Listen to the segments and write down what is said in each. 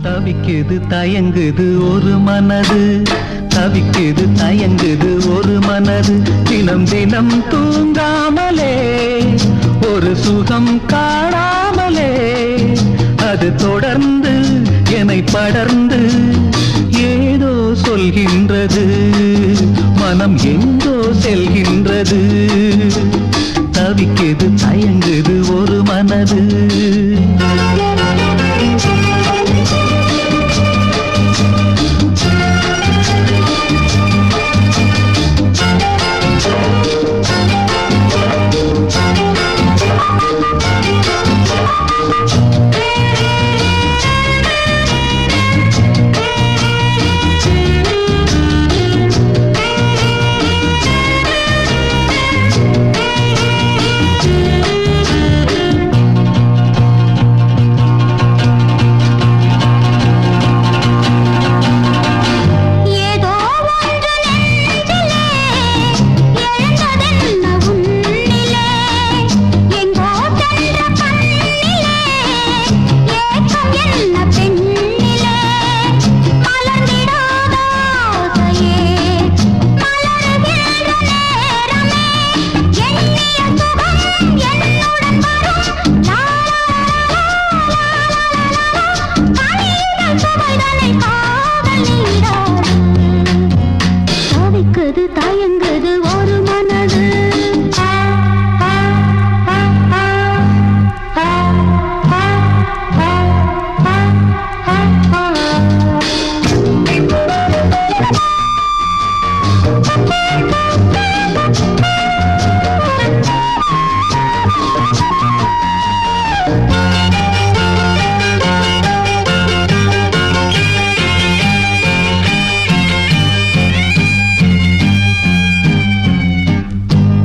தவிக்குது தயங்குது ஒரு மனது, தவிக்குது தயங்குது ஒரு மனது, தினம் தினம் தூங்காமலே ஒரு சுகம் காணாமலே, அது தொடர்ந்து என்னை படர்ந்து ஏதோ சொல்கின்றது, மனம் எங்கோ செல்கின்றது. தவிக்குது தயங்குது ஒரு மனது.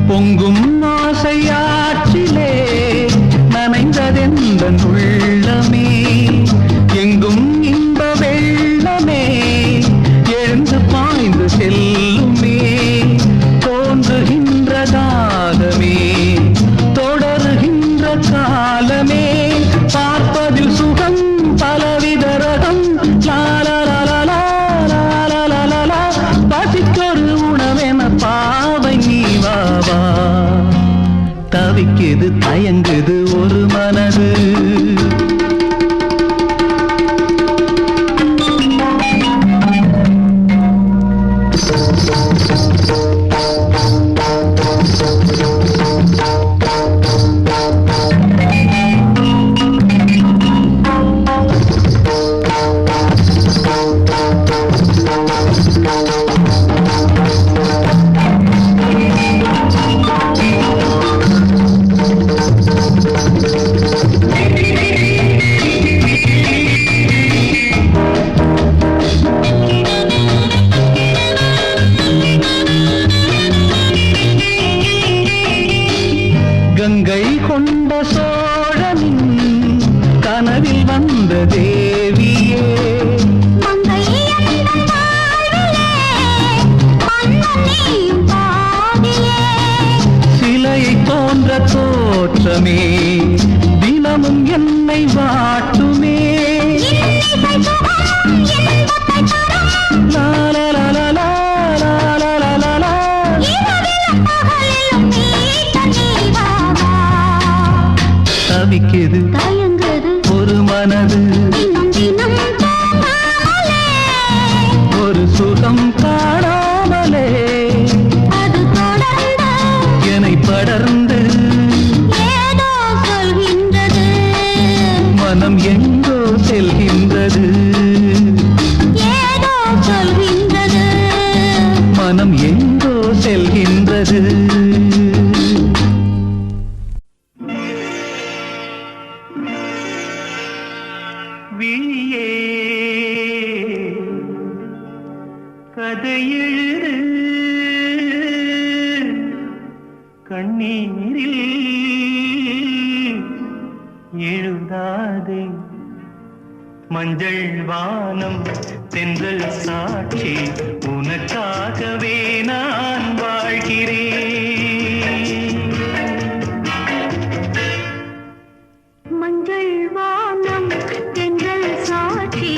பொங்கும் ஆசையாற்றிலே நனைந்ததெந்தன் உள்ளமே, எங்கும் இன்ப வெள்ளமே எழுந்து பாய்ந்து செல்லுமே, தோன்றுகின்ற தாகமே தொடருகின்ற காலமே, பார்ப்பதில் சுகம் பலவித ரகம், லாலா பசிக்கொரு உணவென பாவை நீ வாவா. தவிக்குது தயங்குது ஒரு மனது. கங்கை கொண்ட சோழனின் கனவில் வந்த தேவியே, சிலையை போன்ற தோற்றமே தினமும் என்னை வாட்டுமே, தவிக்குது தயங்குது ஒரு மனது, ஒரு சுகம் காணாமலே, அது தொடர்ந்து என்னை படர்ந்து ஏதோ சொல்கின்றது, மனம் எங்கோ செல்கின்றது, ஏதோ சொல்கின்றது, மனம் எங்கோ செல்கின்றது. விழியே கதையெழுது கண்ணீரில் எழுதாதே, மஞ்சள் வானம் தென்றல் சாட்சி உனக்காகவே நான் வாழ்கிறேன். மஞ்சள் வானம் தென்றல் சாட்சி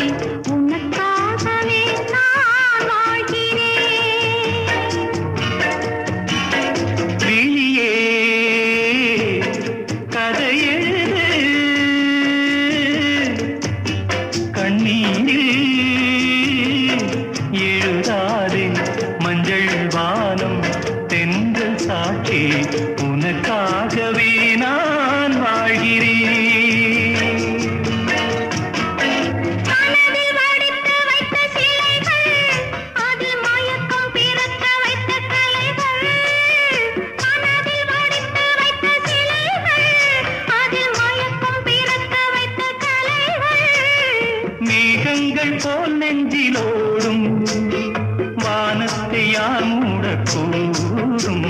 போல் நெஞ்சிலோடும் வானத்தை யார் மூடக்கூடும்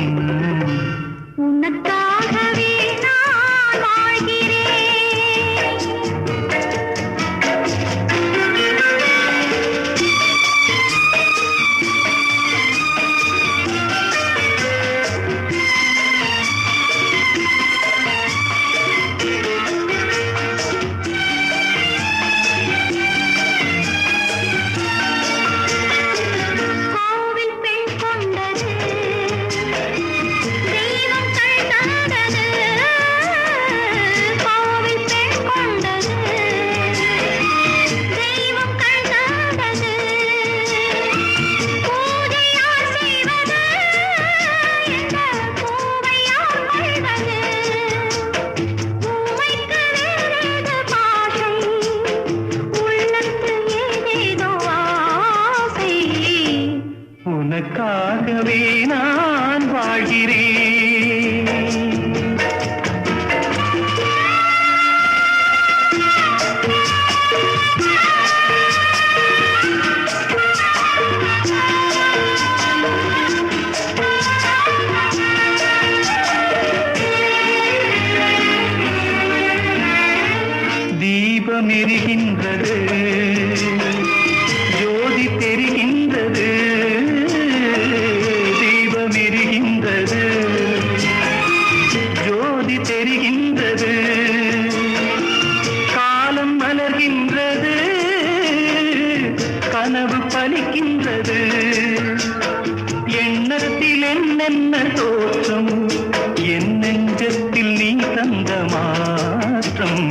உனக்காகவே நான் வாழ்கிறேன் உனக்காகவே நான் வாழ்கிறேன் தீபம் எரிகின்றது ஜோதி தெரிகின்றது ஜோதி தெரிகின்றது காலம் மலர்கின்றது கனவு பலிக்கின்றது எண்ணத்தில் என்னென்ன தோற்றம் என் நெஞ்சத்தில் நீ தந்த மாற்றம்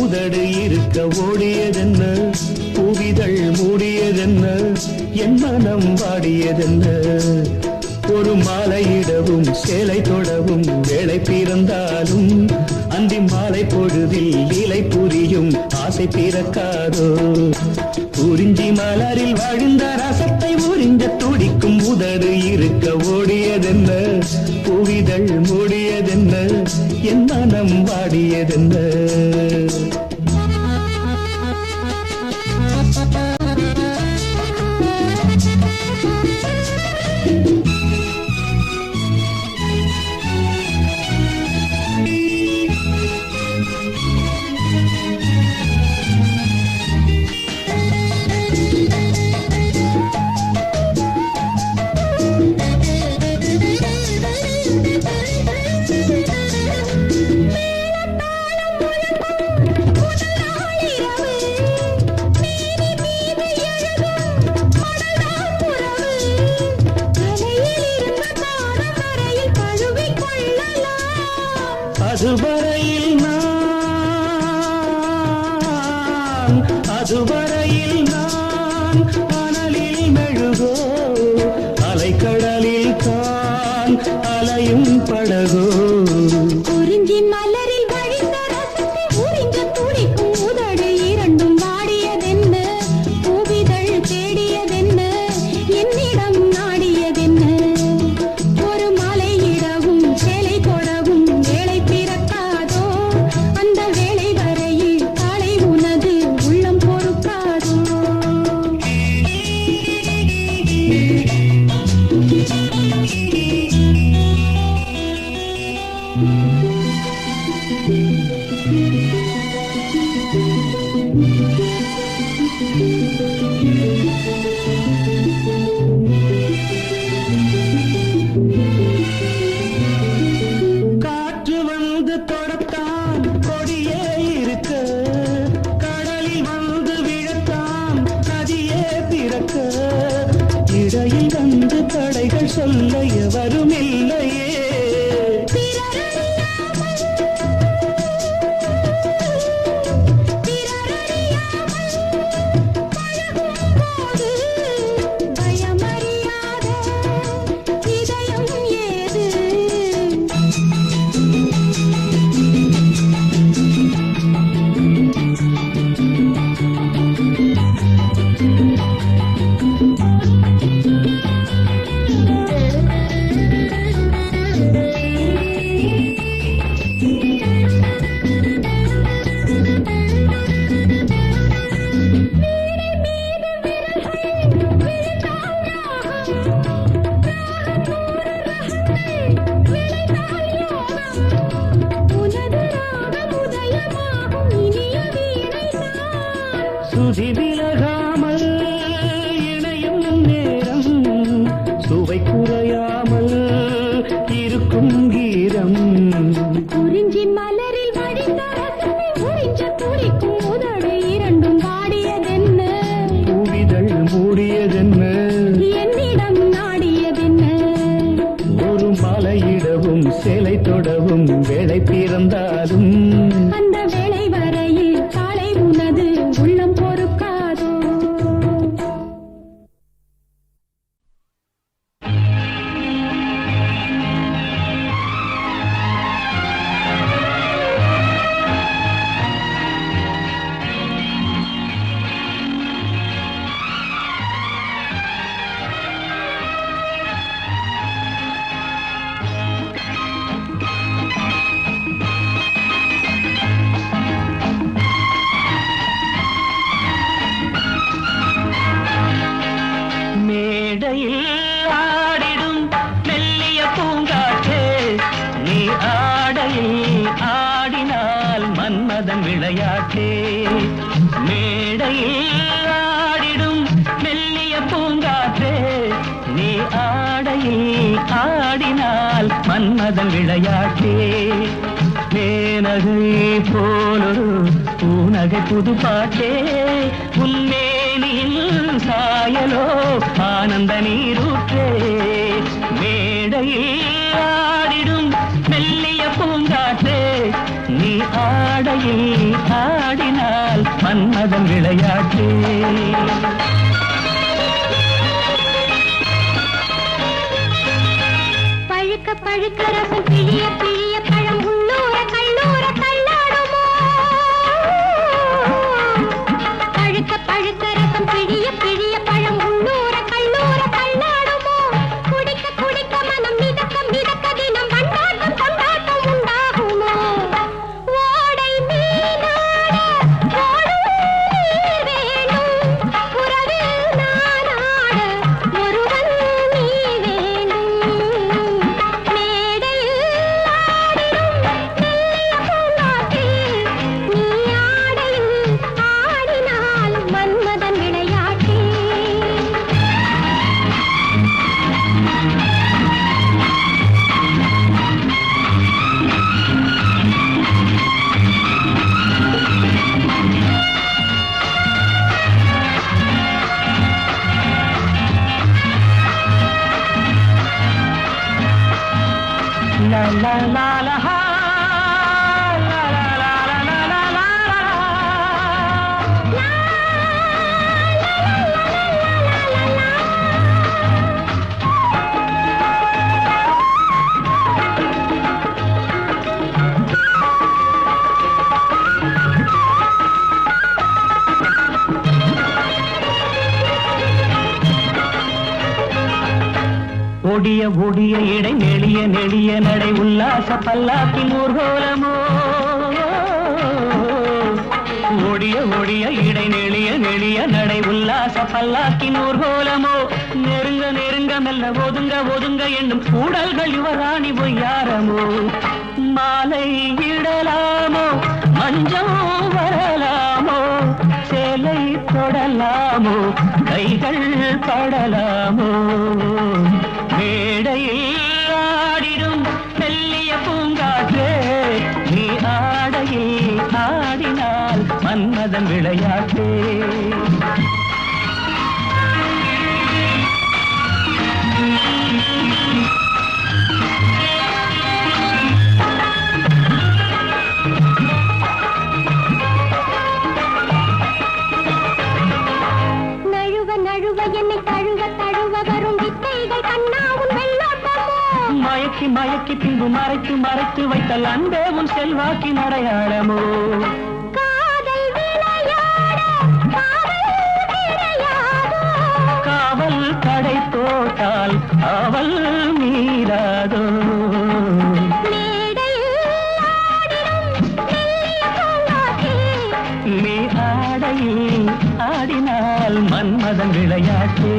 உதடு இருக்க ஓடியதென்ன பூவிதழ் மூடியதென்ன என் மனம் வாடியதென்ன ஒரு மாலையிடவும் சேலை தொடவும் வேளை பிறந்தாலும் அந்தி மாலை பொழுதில் லீலை புரியும் ஆசை பிறக்காதோ குறிஞ்சி மலரில் வாழ்ந்த ரசத்தை உறிஞ்ச துடிக்கும் உதடு இருக்க ஓடியதென்ன பூவிதழ் மூடியதென்ன என் மனம் வாடியதென்ன அதுவரையில் நான் அனலில் மெழுகோ அலைக்கடலில் தான் அலையும் படகோ குறிஞ்சி மலரில் வழிந்த ரசத்தை உறிஞ்ச துடிக்கும் உதடு இரண்டும் வாடியதென்ன பூவிதழ் தேடியதென்ன என்னிடம் நாடியதென்ன ஒரு மாலை இடவும் சேலை கொடவும் வேளை பிறக்காதோ அந்த வேளை வரையில் காலை உனது உள்ளம் பொறுக்காதோ சொல்ல எவரும் இல்லையே. சுதி விலகாமல் இணையும் நேரம் சுவை குறையாமல் இருக்கும் கீரம். குறிஞ்சி மலரில் வழிந்த ரசத்தை உறிஞ்ச துடிக்கும் உதடு இரண்டும் வாடியதென்ன, பூவிதழ் மூடியதென்ன, என்னிடம் நாடியதென்ன. ஒரு மலையிடவும் சிலை தொடவும் வேலை பிறந்தாலும் அந்த வேளை வரையில் காலை உனது உள்ளம் பொறுக்காதோ. மேடையில் ஆடிடும் மெல்லிய பூங்காற்றே, நீ ஆடையில் ஆடினால் மன்மதன் விளையாட்டே. மேடையில் ஆடிடும் மெல்லிய பூங்காற்றே, நீ ஆடையில் ஆடினால் மன்மதன் விளையாட்டே. மேனகை போலொரு பூநகை புது பாட்டே, உன்மேனியில் சாயலோ ஆனந்த நீரூற்றே. மேடையில் ஆடிடும் மெல்லிய பூங்காற்றே, நீ ஆடையில் ஆடினால் மன்மதன் விளையாட்டே. பழுக்க பழுக்க ரசம் பிழிய பிழிய பழம் உள்ளூர கல்லூர தள்ளாடுமோ. பழுக்க பழுக்க ரசம் பிழிய பிழிய பழம் உள்ளூர கல்லூர தள்ளாடுமோ. குடிக்க குடிக்க மனம் மிதக்க மிதக்க தினம் கொண்டாட்டம் கொண்டாட்டம் உண்டாகுமோ. ஓடை மீனாட ஓடும் நீர் வேணும், உறவில் நானாட ஒருவன் நீ வேண்டும். மேடையில் ஆடிடும் மெல்லிய பூங்காற்றில் நீ ஆடையில் ஆடினால் Manmadhan விளையாட்டே. La la la la ha, la la la la la la la la. ஒடிய ஒடிய இடை நெளிய நெளிய நடை உல்லாச பல்லாக்கின் ஊர்கோலமோ. ஒடிய ஒடிய இடை நெளிய நெளிய நடை உல்லாச பல்லாக்கின் ஊர்கோலமோ. நெருங்க நெருங்க மெல்ல ஒதுங்க ஒதுங்க என்னும் கூடல்கள் யுவராணி பொய்யாரமோ. மாலை இடலாமோ மஞ்சம் வரலாமோ, சேலை தொடலாமோ கைகள் படலாமோ. மேடையில் ஆடிடும் மெல்லிய பூங்காற்றே, நீ ஆடையில் ஆடினால் மன்மதன் விளையாட்டே. என்னை தழுவ தழுவ வரும் வித்தைகள் கண்ணா உன் வெள்ளோட்டமோ மயக்கி மயக்கி பின்பு மறைத்து மறைத்து வைத்தல் அன்பே உன் செல்வாக்கின் அடையாளமோ காதல் விளையாட காவல் கிடையாதோ காவல் கடை போட்டால் அவள் மீறாதோ நீ ஆடையில் ஆடினால் மன்மதன் விளையாட்டே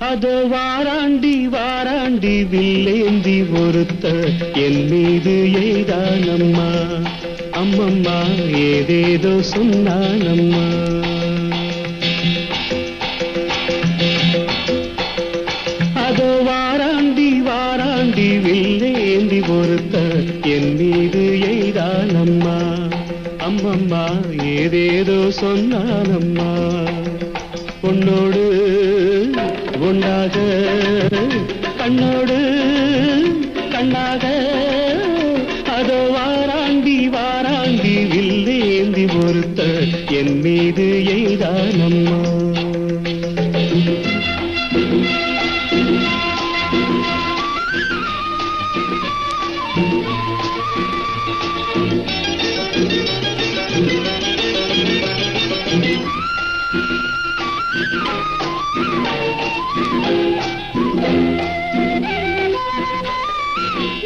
அதோ வாராண்டி வாராண்டி வில்லேந்தி ஒருத்த என் மீது எய்தானம்மா அம்மம்மா ஏதேதோ சொன்னானம்மா அதோ வாராண்டி வாராண்டி வில்லேந்தி ஒருத்த என் மீது எய்தானம்மா அம்மம்மா ஏதேதோ சொன்னானம்மா உன்னோடு ஒன்றாக கண்ணோடு கண்ணாக அதோ வாராண்டி வாராண்டி வில்லேந்தி ஒருத்த என் மீது எய்தானம்மா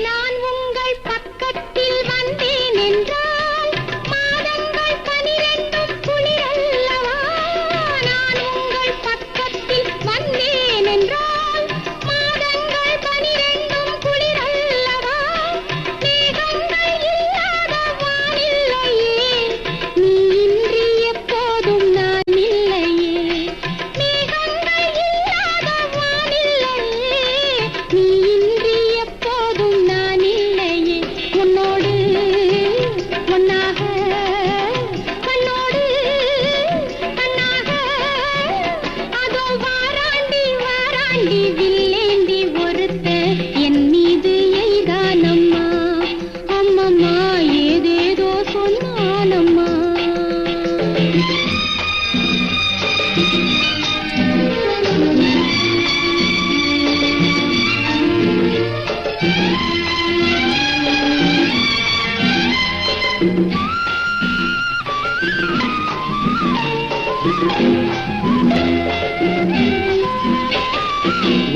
நான் உங்கள் பக்கத்தில் வந்தேன் என்றால் மாதங்கள் 12 குளிரல்லவா நான் உங்கள் பக்கத்தில் வந்தேன் என்றால் மாதங்கள் 12 குளிரல்லவா மேகங்கள் இல்லாத வானில்லையே நீ இன்றி எப்போதும் நான் இல்லையே மேகங்கள் இல்லாத வானில்லையே நீ இன்றி எப்போதும் நான் இல்லையே உன்னோடு ஒன்னாக கண்ணோடு கண்ணாக அதோ வாராண்டி வாராண்டி வில்லேந்தி ஒருத்த என் மீது எய்தானம்மா அம்மம்மா ஏதேதோ சொன்னானம்மா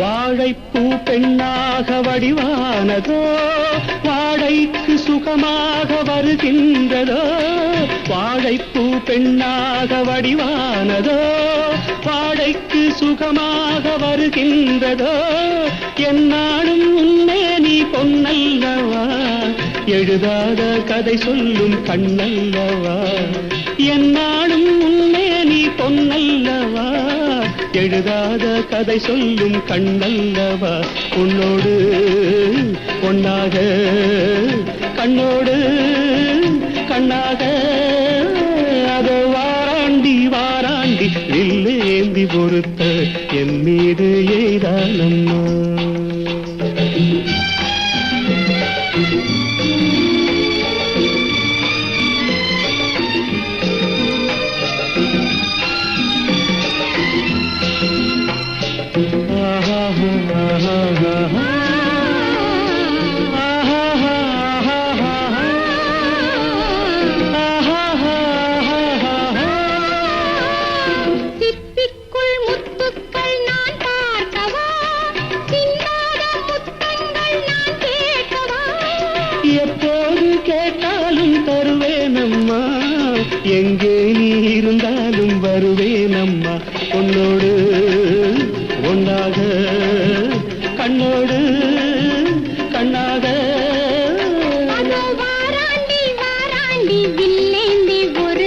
வாழைப்பூ பெண்ணாக வடிவானதோ வாழைக்கு சுகமாக வருகின்றதோ வாழைப்பூ பெண்ணாக வடிவானதோ வாழைக்கு சுகமாக வருகின்றதோ என்னாலும் உன்னே நீ பொன்னல்லவா எழுதாத கதை சொல்லும் கண்ணல்லவா என்னாலும் உன்னே நீ பொன்னல்லவா எழுதாத கதை சொல்லும் கண்ணல்லவா உன்னோடு ஒன்னாக கண்ணோடு கண்ணாக அதோ வாராண்டி வாராண்டி வில்லேந்தி பொறுத்த என் மீது எய்தானம்மா சிப்பிக்குள் முத்துக்கள் நான் பார்க்கவா சிந்தாத முத்தங்கள் நான் கேட்கவா எப்போது கேட்டாலும் தருவேனம்மா எங்கே நீ இருந்தாலும் வருவேனம்மா உன்னோடு ஒன்றாக கண்ணோடு கண்ணாக அதோ வாராண்டி வாராண்டி வில்லேந்தி ஒரு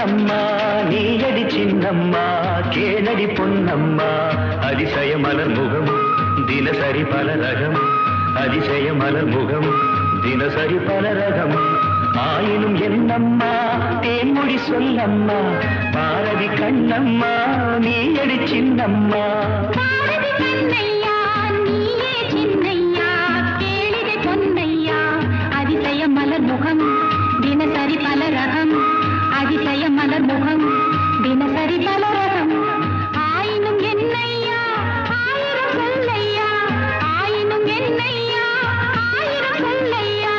கண்ணம்மா நீயடி சின்னம்மா கேளடி பொன்னம்மா அதிசய மலர் முகம் தினசரி பல ரகம் அதிசய மலர் முகம் தினசரி பல ரகம் ஆயினும் என்னம்மா தேன்மொழி சொல்லம்மா பாரதி கண்ணம்மா நீயடி சின்னம்மா பாரதி கண்ணையா நீயே சின்னையா கேளிகை பொன்னையா அதிசய மலர் முகம் தினசரி பல ரகம் அதிசய மலர் முகம் தினசரி பல ரகம் ஆயினும் என்னையா ஆயிரம் சொல்லையா ஆயினும் என்னையா ஆயிரம் சொல்லையா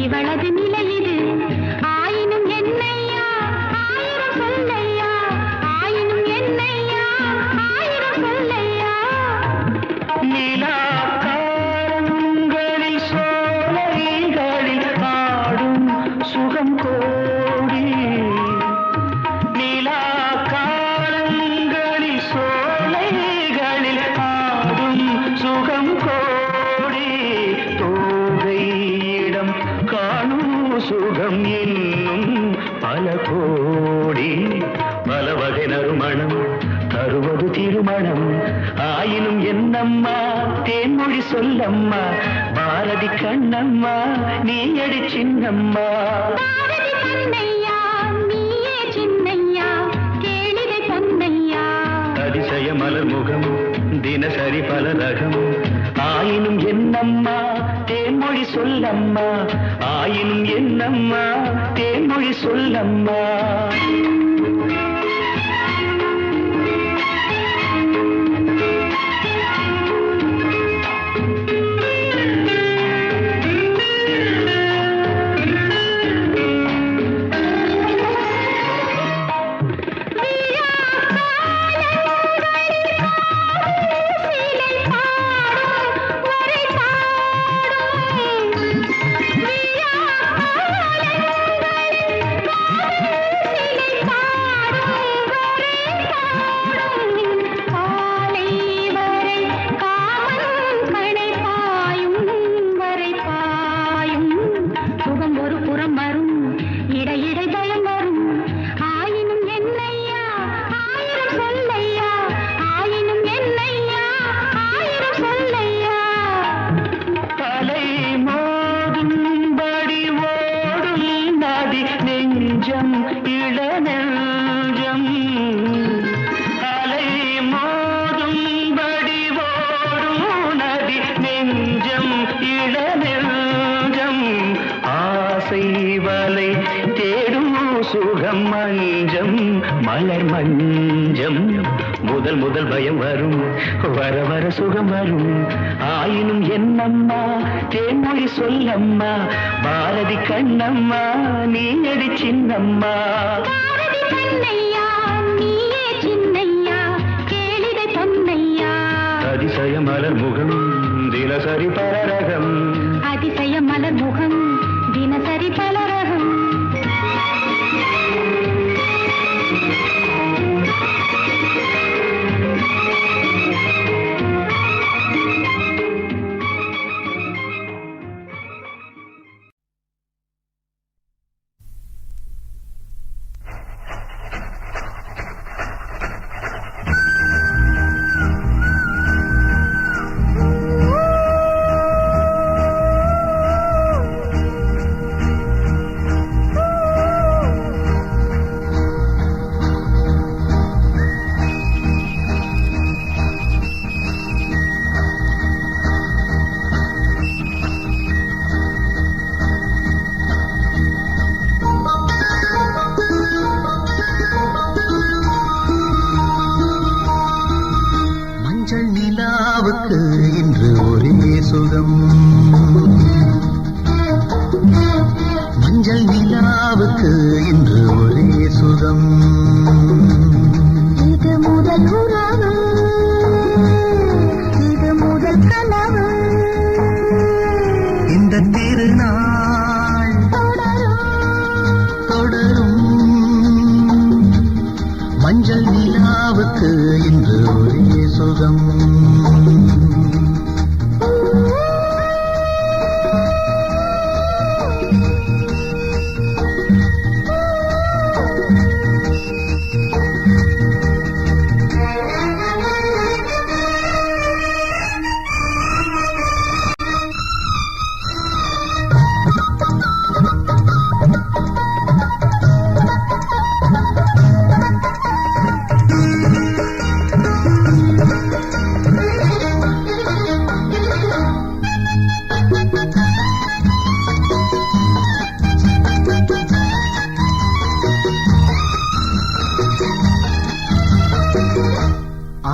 இவளது நிலை இது ஆயினும் என்னையா ஆயிரம் சொல்லையா ஆயினும் என்னையா ஆயிரம் சொல்லையா நிலா காலங்களில் சோலைகளில் ஆடும் சுகம் கோடி நிலா காலங்களில் சோலைகளில் ஆடும் சுகம் கோடி தோகையிடம் காணும் சுகம் இன்னும் பல கோடி பல வகை நறுமணம் தருவது திருமணம் ஆயினும் என்னம்மா தேன்மொழி சொல்லம்மா பாரதி கண்ணம்மா நீயடி சின்னம்மா பாரதி கண்ணையா நீயே சின்னையா கேளிகை பொன்னையா அதிசய மலர் முகம் தினசரி பல ரகம் ஆயினும் என்னம்மா தேன்மொழி சொல்லம்மா ஆயினும் என்னம்மா தேன்மொழி சொல்லம்மா நெஞ்சம் இளநெஞ்சம் அலை மோதும்படி ஓடும் நதி நெஞ்சம் இளநெஞ்சம் ஆசை வலை தேடும் சுகம் மஞ்சம் மலர் மஞ்சம் முதல் முதல் பயம் வரும் வர வர சுகம் வரும் ஆயினும் என்னம்மா தேன்மொழி சொல்லம்மா பாரதி கண்ணம்மா நீயடி சின்னம்மா பாரதி கண்ணையா நீயே சின்னையா கேளிகை பொன்னையா அதிசய மலர் முகம் தினசரி பலரகம் அதிசய மலர் முகம் தினசரி பலரகம் சுகம் மஞ்சள் நிலாவுக்கு இன்று ஒரே சுகம் இது முதல் உறவு இது முதல் கனவு இந்த திருநாள் தொடரும் மஞ்சள் நிலாவுக்கு இன்று ஒரே சுகம்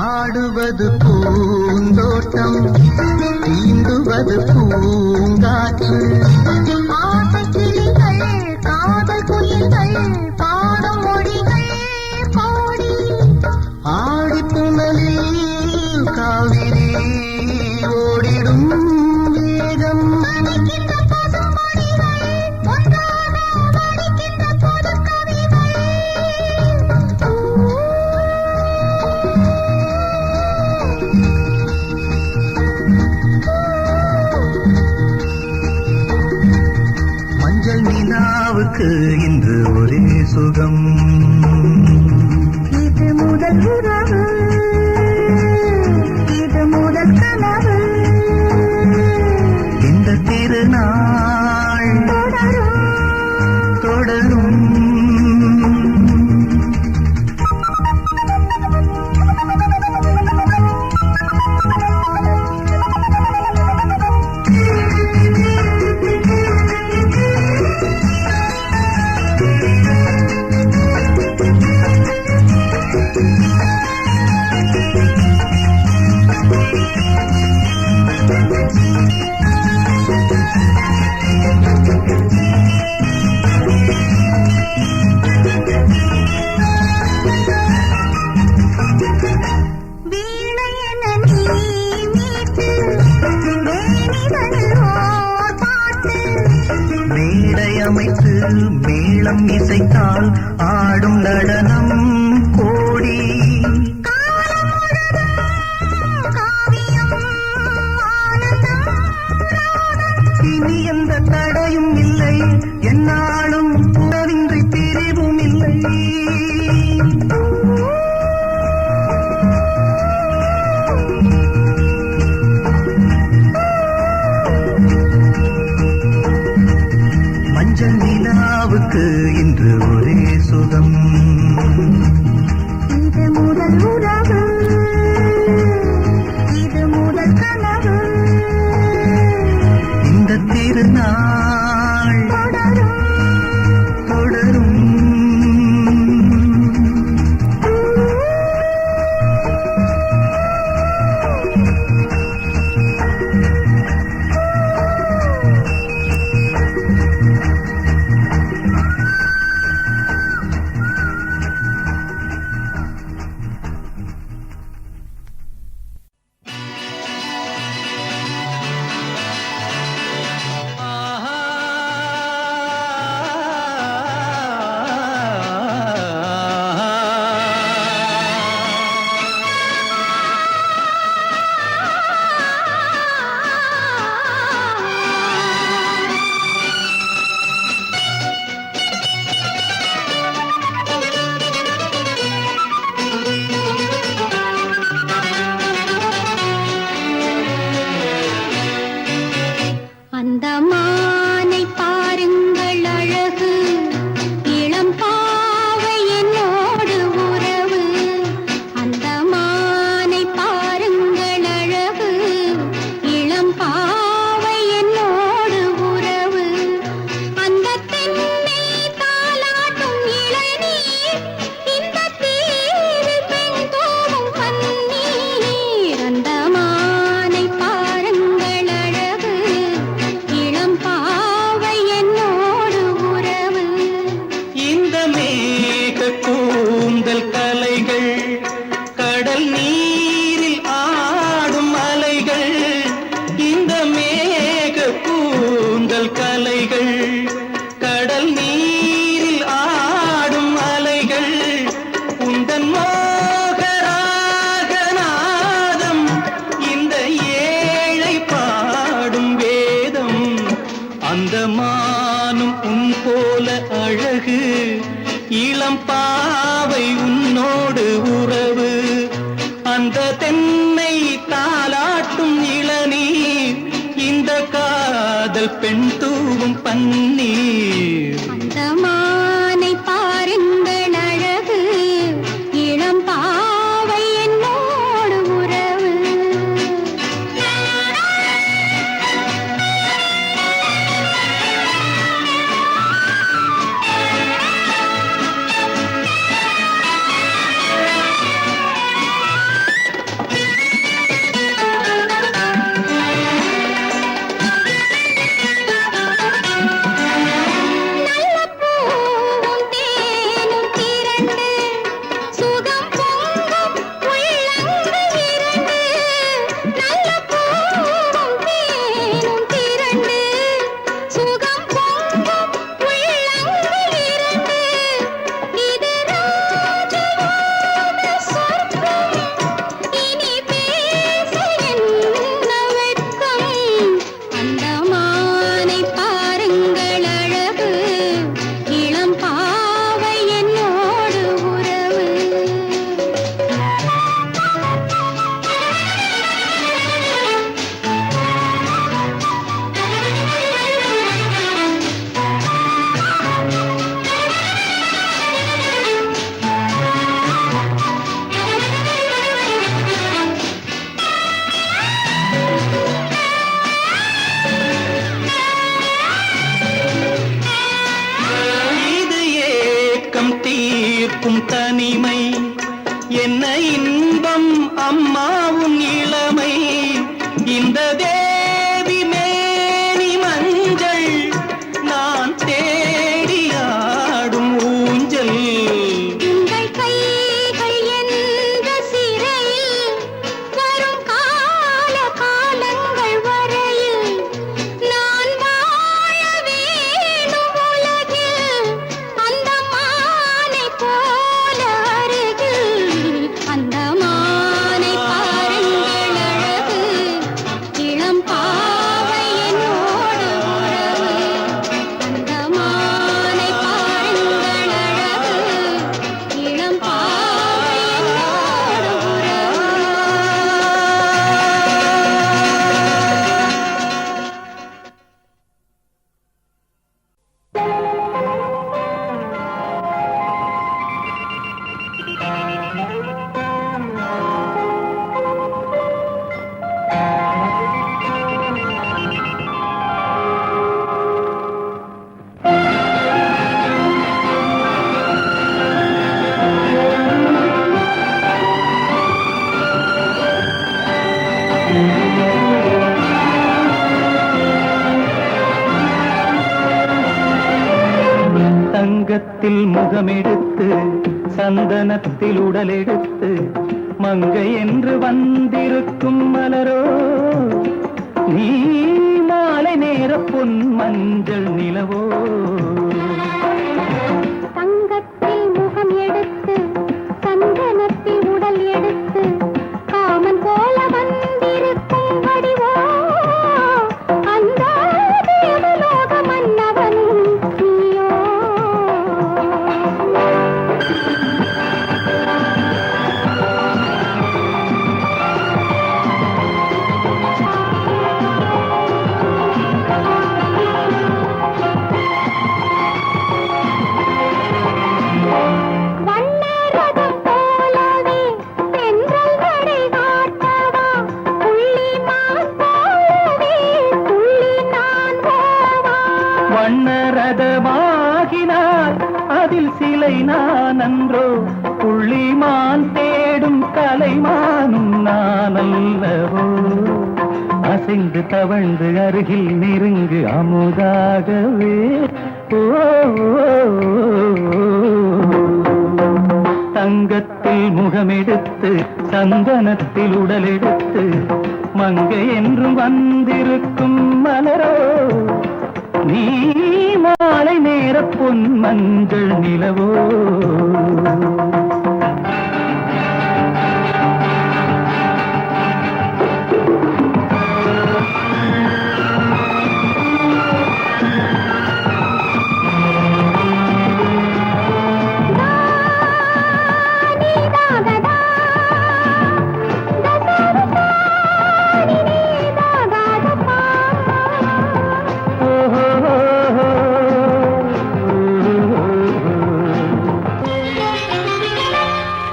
ஆடுவது பூந்தோட்டம் தீண்டுவது பூங்காற்று ஆசை கிளிகள் காதல் குயில்கள் பாடும் மொழிகள் பாடி ஆடி புனலில் காவிரி ஓடிடும் வேகம் மணிக்கின்ற பசுமொழிகள் ஒன்றாக மணிக்கின்ற பொது கவிகள் மஞ்சள் நிலாவுக்கு இன்று ஒரே சுகம் இது முதல் உறவு இது முதல் கனவு இந்த திருநாள் தொடரும் வீணை என நீ மீட்டு வேணிதனில் ஓர் பாட்டு மேடை அமைத்து மேளம் இசைத்தால் ஆடும் நடனம் கோடி காவியம் ஆனந்தம் இனி எந்த தடையும் இல்லை என்னாலும் உறவின்றி பிரிவும் இல்லை மஞ்சள் நிலாவுக்கு இன்று ஒரே சுகம் இது முதல் உறவு இது முதல் கனவு இந்த திருநாள் தொடரும் கூந்தல் கலைகள் கடல் நீரில் ஆடும் அலைகள் இந்த மேக கூந்தல் கலைகள் கடல் நீரில் ஆடும் அலைகள் உந்தன் மோகராகநாதம் இந்த ஏழை பாடும் வேதம் அந்த மானும் உன் போல அழகு இளம் பாவை உன்னோடு உறவு அந்த தென்னை தாலாட்டும் இளநீர் இந்த காதல் பெண் தூவும் பன்னீர் அந்த மானை பாருங்கள் அழகு இளம் பாவை என்னோடு உறவு நல்ல பூவும் தேனும் திரண்டு சுகம் பொங்கும் உள்ளங்கள் இரண்டு நல்ல பூவும் தேனும் திரண்டு சுகம் பொங்கும் உள்ளங்கள் இரண்டு இது ராஜயோக சொர்க்கம் இனி பேச என்ன வெட்கம் அந்த மானை பாருங்கள் அழகு இளம் பாவை என்னோடு உறவு இது ஏக்கம் தீர்க்கும் தனிமை என்ன இன்பம் அம்மாவும் இளமை இந்த தேவி மேனி மஞ்சள் நான் தேடி ஆடும் ஊஞ்சல் உங்கள் கைகள் என்ற சிறையில் வரும் கால காலங்கள் வரையில் நான் வாழ வேணும் உலகில் அந்த மானை போல அருகில் அந்த மானை பாருங்கள் அழகு இளம் பாவை என்னோடு உறவு அந்த மானை பாருங்கள் அழகு இளம் பாவை என்னோடு உறவு தங்கத்தில் முகமெடுத்து சந்தனத்தில் உடலெடுத்து மங்கை என்று வந்திருக்கும் மலரோ நீ மாலை நேர பொன் மஞ்சள் நிலவோ தங்கத்தில் முகம் எடுத்து சந்தனத்தில் உடல் எடுத்து காமன் போல வந்திருக்கும் வடிவோ அந்த தேவலோக மன்னவன் நீயோ வண்ணரதம் போலவே தென்றல் நடை காட்டவா புள்ளிமான் போலவே துள்ளி நான் போவா வண்ணரதமாகினால் அதில் சிலை நான் அன்றோ புள்ளிமான் தேடும் கலைமானும் நான் அல்லவோ அசைந்து தவழ்ந்து அருகில் நெருங்கு அமுதாகவே ஓ தங்கத்தில் முகமெடுத்து சந்தனத்தில் உடலெடுத்து மங்கை என்றும் வந்திருக்கும் மலரோ நீ மாலை நேர பொன் மஞ்சள் நிலவோ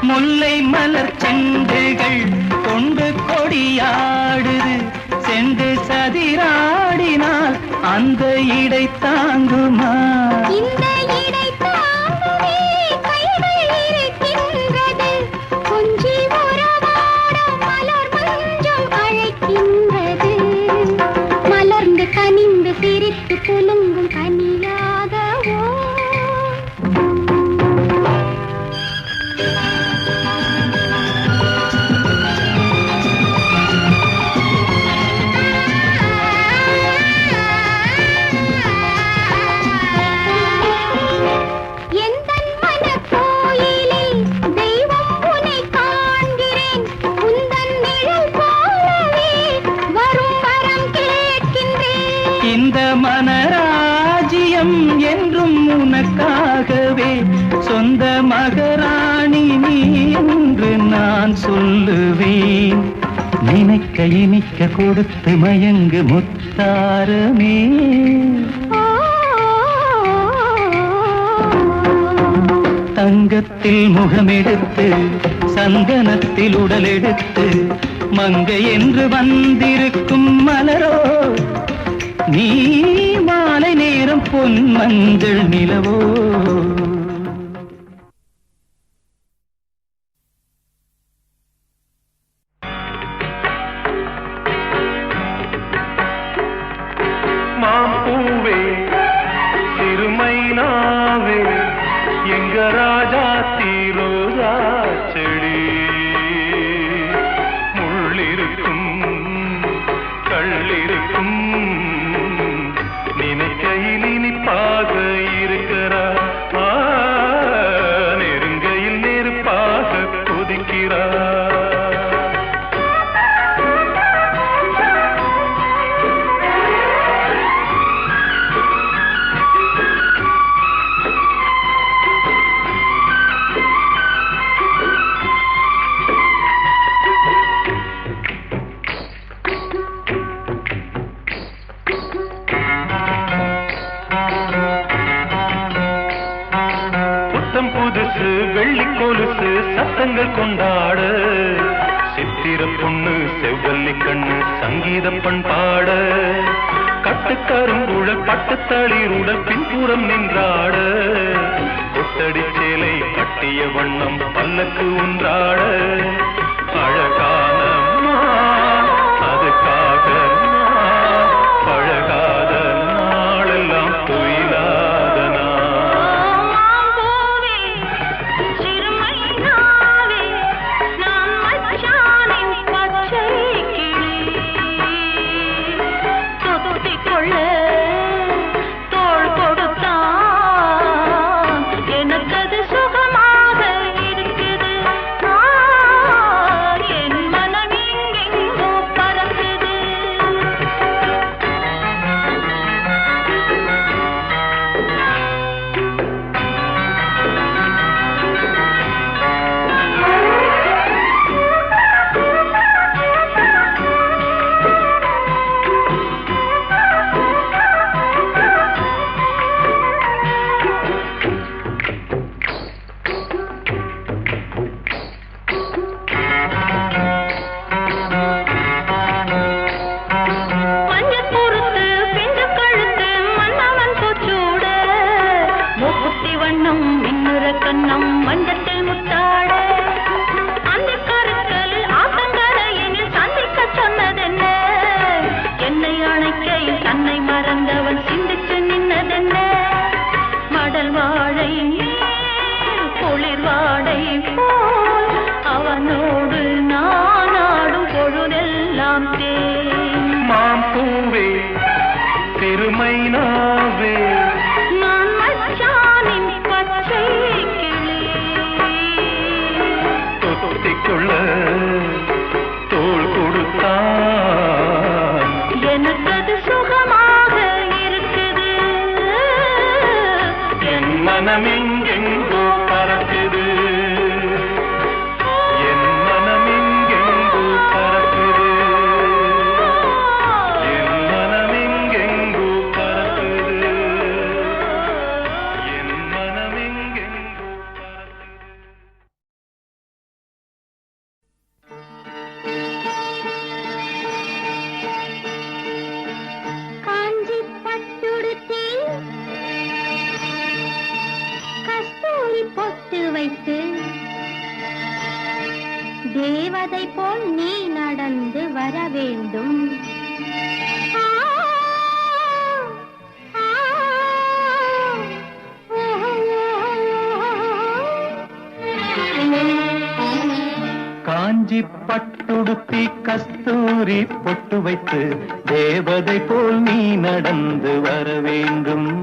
முல்லை மலர் செண்டுகள் கொண்டு கொடியாடுது செண்டு சதிராடினால் அந்த இடை தாங்குமா இந்த இடை தாங்குமே கைகள் இருக்கின்றது கொஞ்சி உறவாட மலர் மஞ்சம் அழைக்கின்றது மலர்ந்து கனிந்து சிரித்து குலுங்கும் கனியாகவோ இந்த மனராஜ்யம் என்றும் உனக்காகவே சொந்த மகராணி நீ என்று நான் சொல்லுவேன் நினைக்க இனிக்க கொடுத்து மயங்கு முத்தாரமே தங்கத்தில் முகமெடுத்து சந்தனத்தில் உடலெடுத்து மங்கை என்று வந்திருக்கும் மலரோ நீ மாலை நேரம் பொன் மஞ்சள் நிலவோ மாம்பூவே சிறுமைனாவே எங்க ராஜா தீரோஜா செடி முள்ளிருக்கும் கள்ளிருக்கும் நினைக்கையில் இனிப்பாக இருக்கிறா நெருங்கையில் நெருப்பாக கொதிக்கிறா புதுசு வெள்ளி கொலுசு சத்தங்கள் கொண்டாட சித்திர பொண்ணு செவ்வல்லி கண்ணு சங்கீதம் பண்பாட கட்டுக்கருங்குழல் பட்டுத்தளிர் உடல் பின்புறம் நின்றாட கொட்டடி சேலை கட்டிய வண்ணம் பல்லக்கு ஒன்றாட அழகான அதுக்காக பழகாத நாளெல்லாம் தொயிலாத குளிர் வாடை பூவே திருமைனாவே நான் மச்சானின் பச்சை கிளி. தொத்திக்கொள்ள தோள் கொடுத்தான் எனக்கு அது சுகமாக இருக்குது. என் மனமெங்கெங்கோ பறக்குது என் மனமெங்கெங்கோ பறக்குது என் மனமெங்கெங்கோ பறக்குது என் மனமெங்கெங்கோ பறக்குது. காஞ்சி பட்டுடுத்தி கஸ்தூரி பொட்டு வைத்து தேவதை போல் நீ நடந்து வர வேண்டும். ஆ, ஆ, காஞ்சி பட்டுடுத்தி கஸ்தூரி பொட்டு வைத்து தேவதை போல் நீ நடந்து வர வேண்டும்.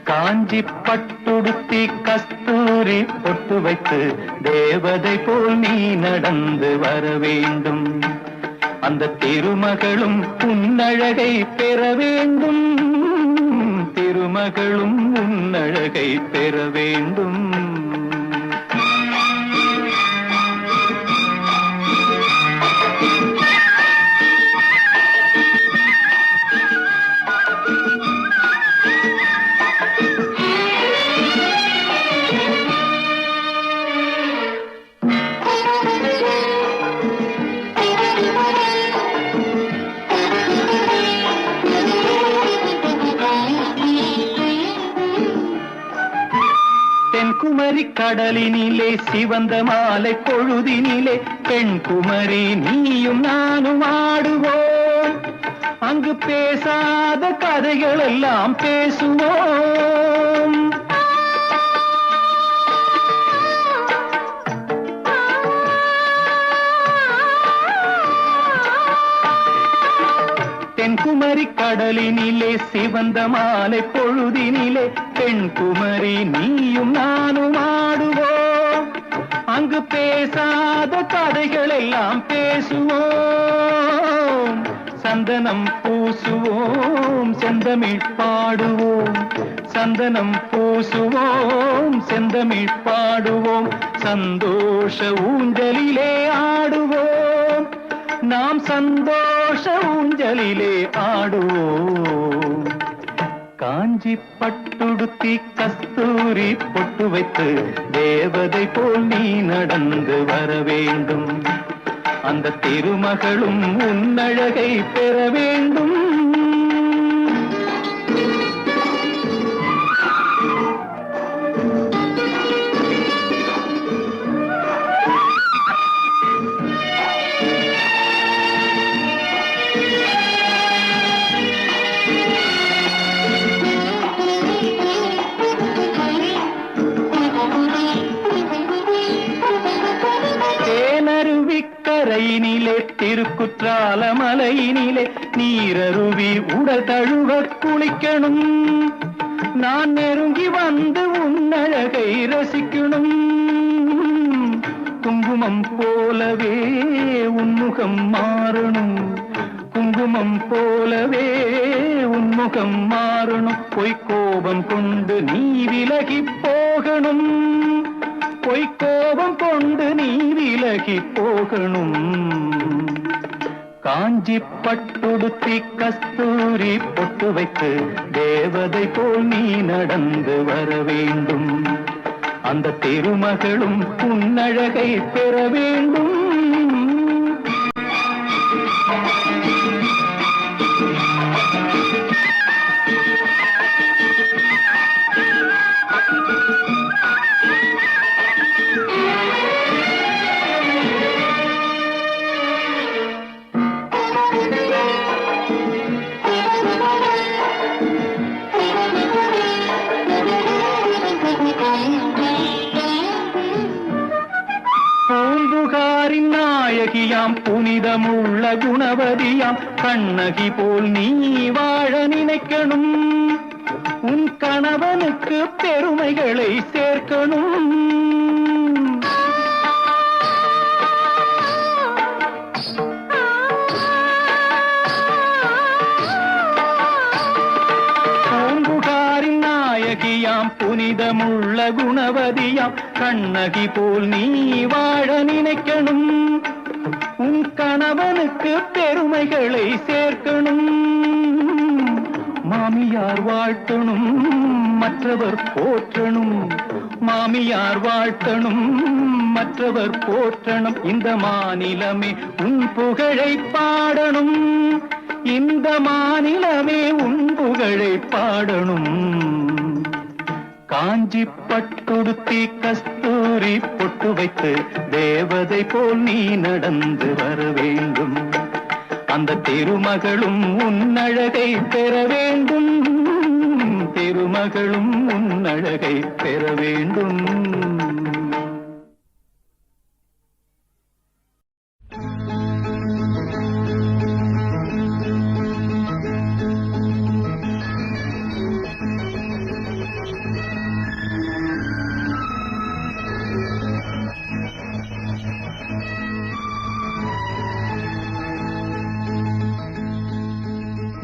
காஞ்சி பட்டுடுத்தி கஸ்தூரி பொட்டு வைத்து தேவதை போல் நீ நடந்து வர வேண்டும். அந்த திருமகளும் உன்னழகை பெற வேண்டும். திருமகளும் உன்னழகை பெற வேண்டும். தென்குமரி கடலினிலே சிவந்த மாலை பொழுதினிலே பெண் குமரி நீயும் நானும் ஆடுவோம். அங்கு பேசாத கதைகள் எல்லாம் பேசுவோம். தென்குமரி கடலினிலே சிவந்த மாலை பொழுதினிலே பெண் குமரி நீயும் நானும் ஆடுவோம். அங்கு பேசாத கதைகள் எல்லாம் பேசுவோம். சந்தனம் பூசுவோம் செந்தமிழ் பாடுவோம். சந்தனம் பூசுவோம் செந்தமிழ் பாடுவோம். சந்தோஷ ஊஞ்சலிலே ஆடுவோம். நாம் சந்தோஷ ஊஞ்சலிலே ஆடுவோம். காஞ்சி பட்டுடுத்தி கஸ்தூரி பொட்டு வைத்து தேவதை போல் நீ நடந்து வர வேண்டும். அந்த திருமகளும் உன்னழகை பெற வேண்டும். கரையினிலே திருக்குற்றால மலையினிலே நீரருவி உடல் தழுவ குளிக்கணும். நான் நெருங்கி வந்து உன்னழகை ரசிக்கணும். குங்குமம் போலவே உன்முகம் மாறணும். குங்குமம் போலவே உன்முகம் மாறணும். பொய்க்கோபம் கொண்டு நீ விலகி போகணும். பொய்க்கோபம் கொண்டு நீ விலகி போகணும். காஞ்சி பட்டுடுத்தி கஸ்தூரி பொட்டு வைத்து தேவதை போல் நீ நடந்து வர வேண்டும். அந்த திருமகளும் உன்னழகை பெற வேண்டும். நாயகியாம் புனிதமுள்ள குணவதியாம் கண்ணகி போல் நீ வாழ நினைக்கணும். உன் கணவனுக்கு பெருமைகளை சேர்க்கணும். பூம்புகாரின் நாயகியாம் புனிதமுள்ள குணவதியாம் கண்ணகி போல் நீ வாழ நினைக்கணும். உன் கணவனுக்கு பெருமைகளை சேர்க்கணும். மாமியார் வாழ்த்தணும், மற்றவர் போற்றணும். மாமியார் வாழ்த்தணும், மற்றவர் போற்றணும். இந்த மாநிலமே உன் புகழை பாடணும். இந்த மாநிலமே உன் புகழை பாடணும். காஞ்சி பட்டுடுத்தி கஸ்தூரி பொட்டு வைத்து தேவதை போல் நீ நடந்து வர வேண்டும். அந்த திருமகளும் உன் அழகை பெற வேண்டும். திருமகளும் உன் அழகை பெற வேண்டும்.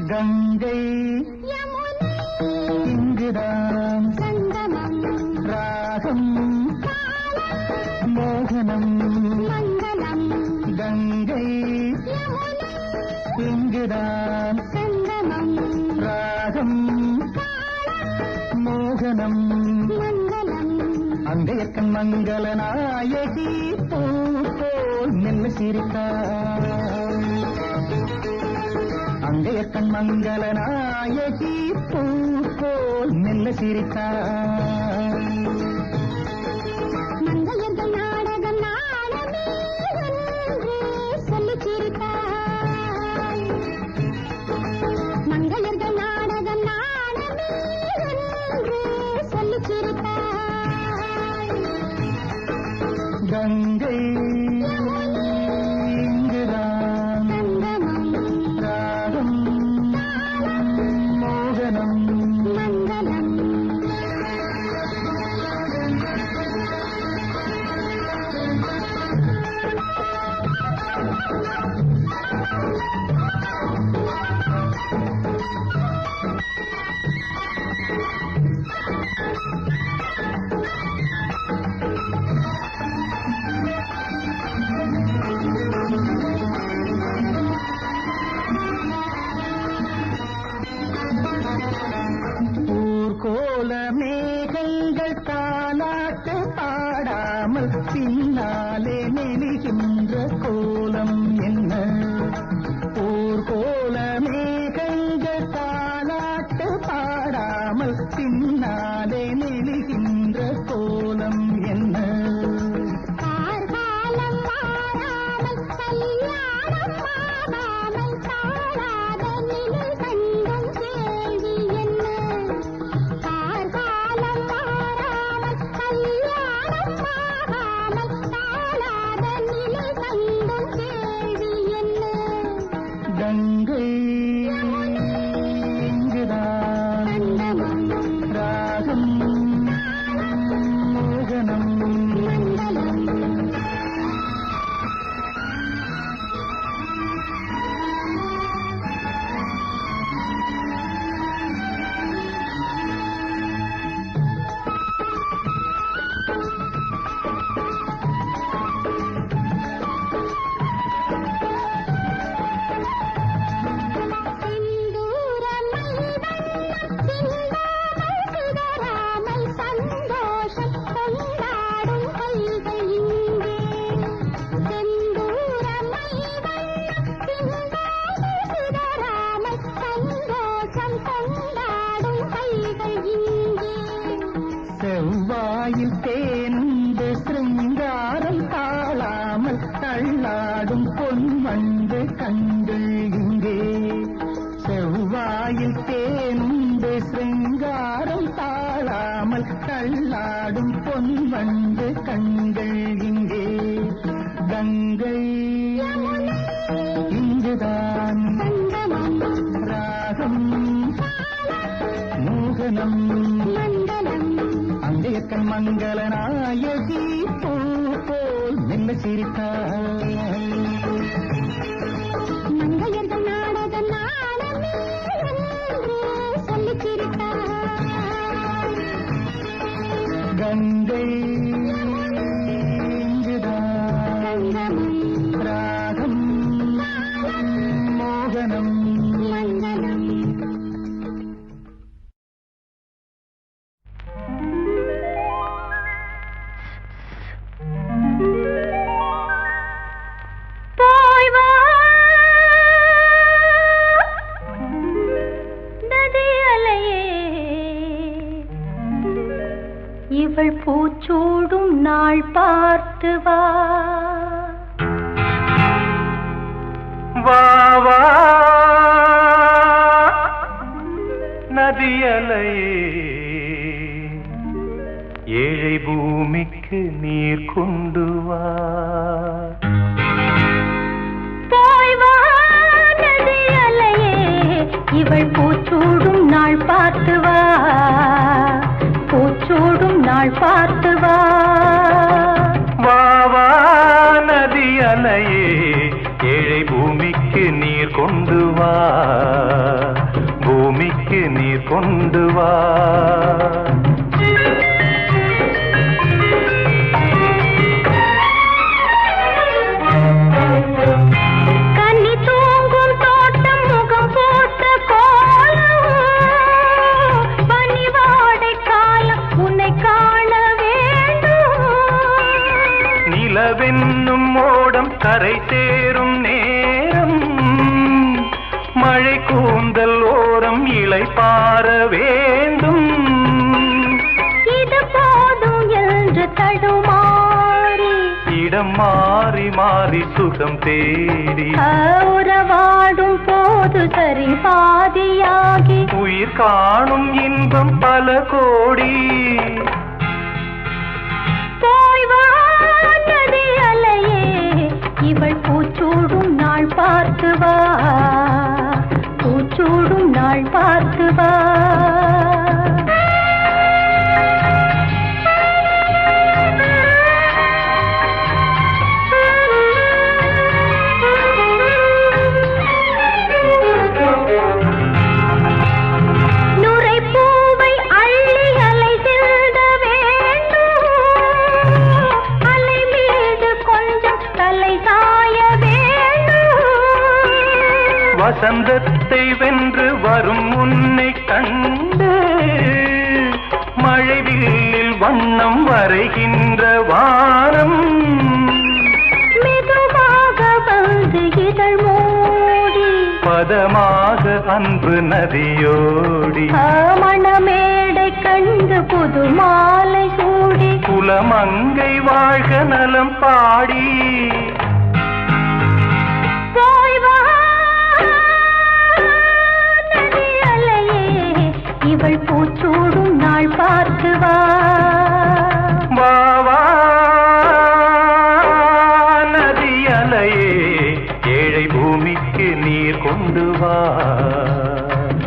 கங்கை இங்குதான் சங்கமம் ராகம் மோகனம். மங்களம் கங்கை இங்குதான் சங்கமம் ராகம் மோகனம். மங்களம் அங்கையக்கன் மங்கள நாயகி பூ போல் மெல்ல சிரித்தாள். அங்கையக்கன் மங்கள நாயகி பூ போல் மெல்ல சிரித்தாள். மங்கையர்கள் நாடகம் நாடமே என்று சொல்லிச் சிரித்தாள். மங்கையர்கள் நாடகம் நாடமே என்று சொல்லிச் சிரித்தாள். கங்கை இங்குதான் சங்கமம் ராகம் மோகனம். மங்களம் ஊர்கோல மேகங்கள் தாலாட்டு பாடாமல் பின்னாலே நெளிகின்ற கோலம் என்ன? ஊர்கோல மேகங்கள் தாலாட்டு பாடாமல் பின்னாலே நெளிகின்ற கோலம் என்ன? கார்காலம் மாறாமல் கல்யாணம் ஆகாமல் தாழாத நிலை கண்டும் கேள்வி என்ன? கார்காலம் மாறாமல் கல்யாணம் ஆகாமல் தாழாத நிலை கண்டும் கேள்வி என்ன? கங்கை இங்குதான் சங்கமம் ராகம் மோகனம். மங்களம் சிந்தூரமை வண்ணம் சிந்தாமல் சிதறாமல் சந்தோஷம் கொண்டாடும் கைகள் இங்கே. செந்தூரமை வண்ணம் சிந்தாமல் சிதறாமல் சந்தோஷம் கொண்டாடும் கைகள் இங்கே. செவ்வாயில் தேனுண்டு சிருங்காரம் தாழாமல் தள்ளாடும் பொன்வண்டு கண்கள் இங்கே. செவ்வாயில் தேனுண்டு சிருங்காரம் தாழாமல் தள்ளாடும் பொன்வண்டு கண்கள் இங்கே. கங்கை மங்களம் மங்களம் அங்கையக்கன் மங்கள நாயகி பூ போல் மெல்ல சிரித்தாள் மங்கையர்கள் நாடக நாடமே என்று சொல்லிச் சிரித்தார். கங்கை இங்குதான் சங்கமம் ராகம் மோகனம் மங்களம் போய் வா நதி அலையே இவள் பூச்சூடும் நாள் பார்த்து வா வா வா நதியலையே ஏழை பூமிக்கு நீர் கொண்டு வா போய் வா நதி அலையே இவள் பூச்சூடும் நாள் பார்த்து வா பூச்சூடும் நாள் பார்த்து வா வா வா நதியலையே ஏழை பூமிக்கு நீர் கொண்டு வா பூமிக்கு நீர் கொண்டு வா கன்னி தூங்கும் தோட்டம் முகம் போட்ட கோலம் பனிவாடை காலம் உன்னை காண வேண்டும் நிலவென்னும் மோடம் கரை சேரும் நேரம் மழை கூந்தல் ஓரம் இலை பார வேண்டும் இது போதும் என்று தடுமாறி இடம் மாறி மாறி சுகம் தேடி உறவாடும் போது சரி பாதியாகி உயிர் காணும் இன்பம் பல கோடி போய் வா நதி அலையே இவள் பூச்சூடும் நாள் பார்த்து வா பூச்சூடும் நாள் பார்த்து வா நுரைப்பூவை அள்ளி அலை செல்ல வேண்டும் அலை மீது கொஞ்சம் தலை சாய வேண்டும் வசந்தத்தை வென்று வரும் உன்னை கண்டு மழைவில்லில் வண்ணம் வரைகின்ற வானம் மெதுவாக வந்து இதழ் மூடி பதமாக அன்பு நதியோடி மணமேடை கண்டு புது மாலை சூடி குலமங்கை வாழ்க நலம் பாடி போய் வா நதி அலையே இவள் பூச்சூடும் நாள் பார்த்து வா வா வா நதியலையே ஏழை பூமிக்கு நீர் கொண்டு வா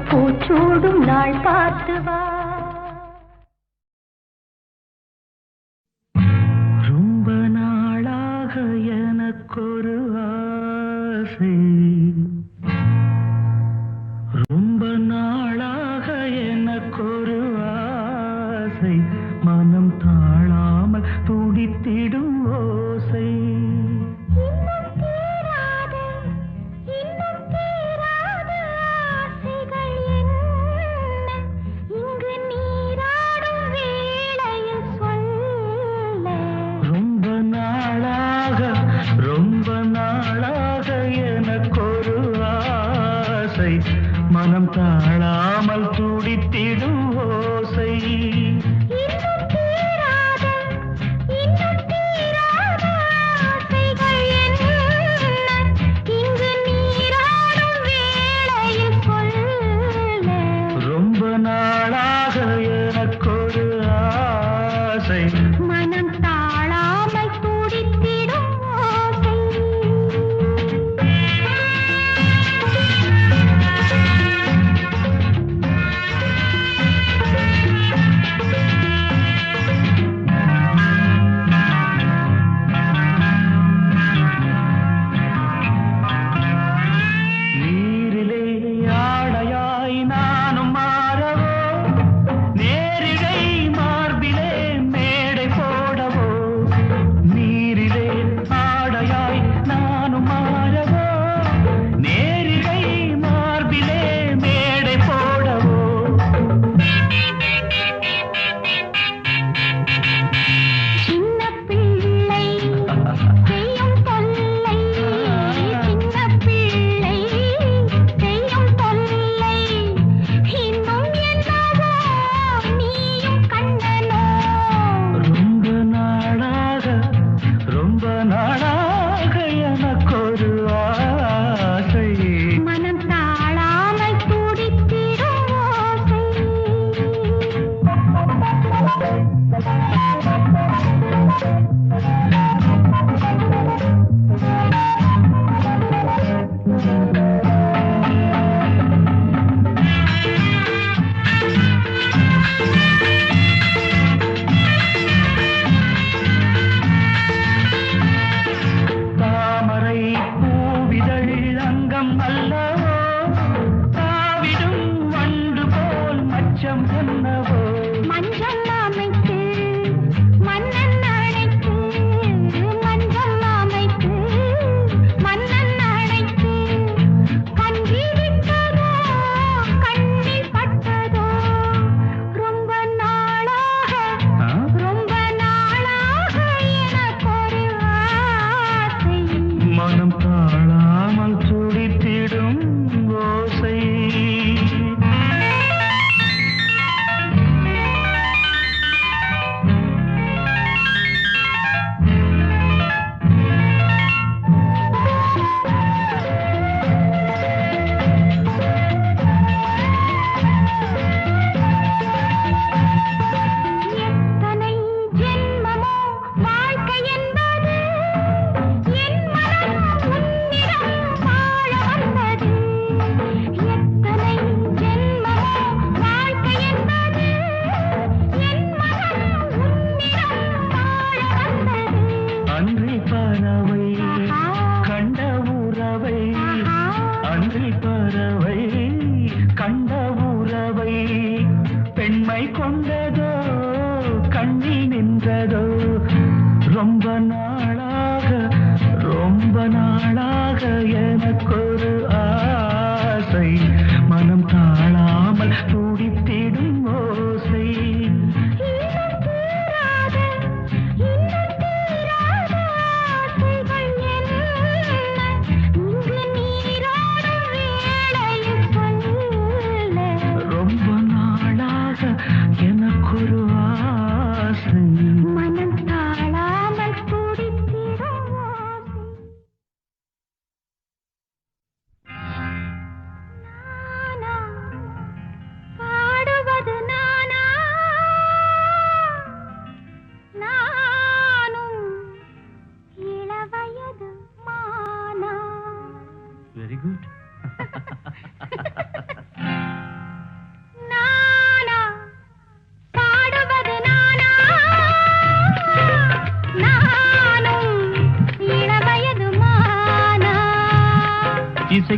பூச்சூடும் நாள் பார்த்து வா ரொம்ப நாளாக எனக்கொரு ஆசை ரொம்ப நாளாக எனக்கொரு ஆசை மனம் தாழாமல் துடித்திடும் ஓசை இன்னும் தீராத ஆசைகள் என்ன இங்கு நீராடும் வேளையில் சொல்ல ரொம்ப நாளாக எனக்கொரு ஆசை மனம் தாழாமல் துடித்திடும் ஓசை இன்னும் தீராத ஆசைகள் என்ன இங்கு நீராடும் வேளையில் சொல்ல ரொம்ப நாளாக எனக்கொரு ஆசை மனம் தாழாமல் துடித்திடும் ஓசை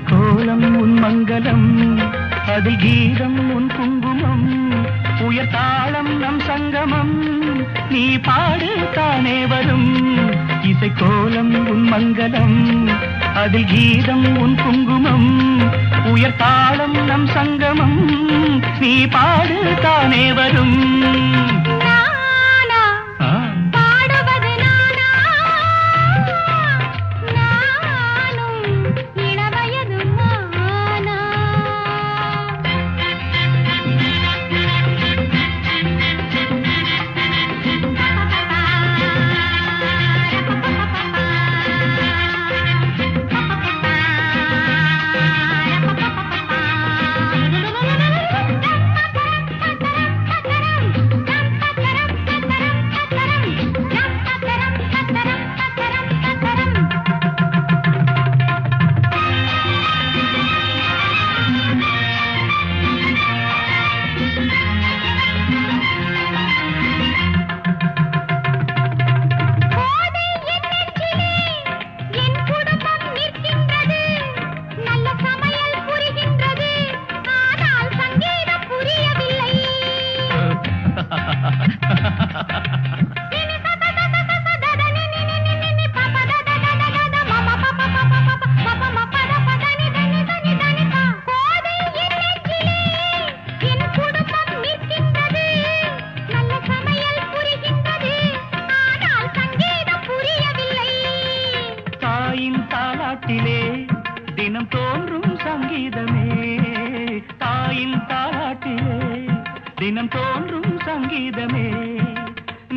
கோலம் உன் மங்களம், அதில் கீதம் உன் குங்குமம், உயர் தாளம் நம் சங்கமம், நீ பாடு தானே வரும். இசை கோலம் உன் மங்களம், அதில் கீதம் உன் குங்குமம், உயர் தாளம் நம் சங்கமம், நீ பாடு தானே வரும். தினம் தோன்றும் சங்கீதமே, தாயின் தாலாட்டிலே தினம் தோன்றும் சங்கீதமே,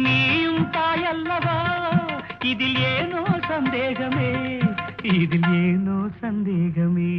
நீயும் தாயல்லவா, இதில் ஏனோ சந்தேகமே, இதில் ஏனோ சந்தேகமே.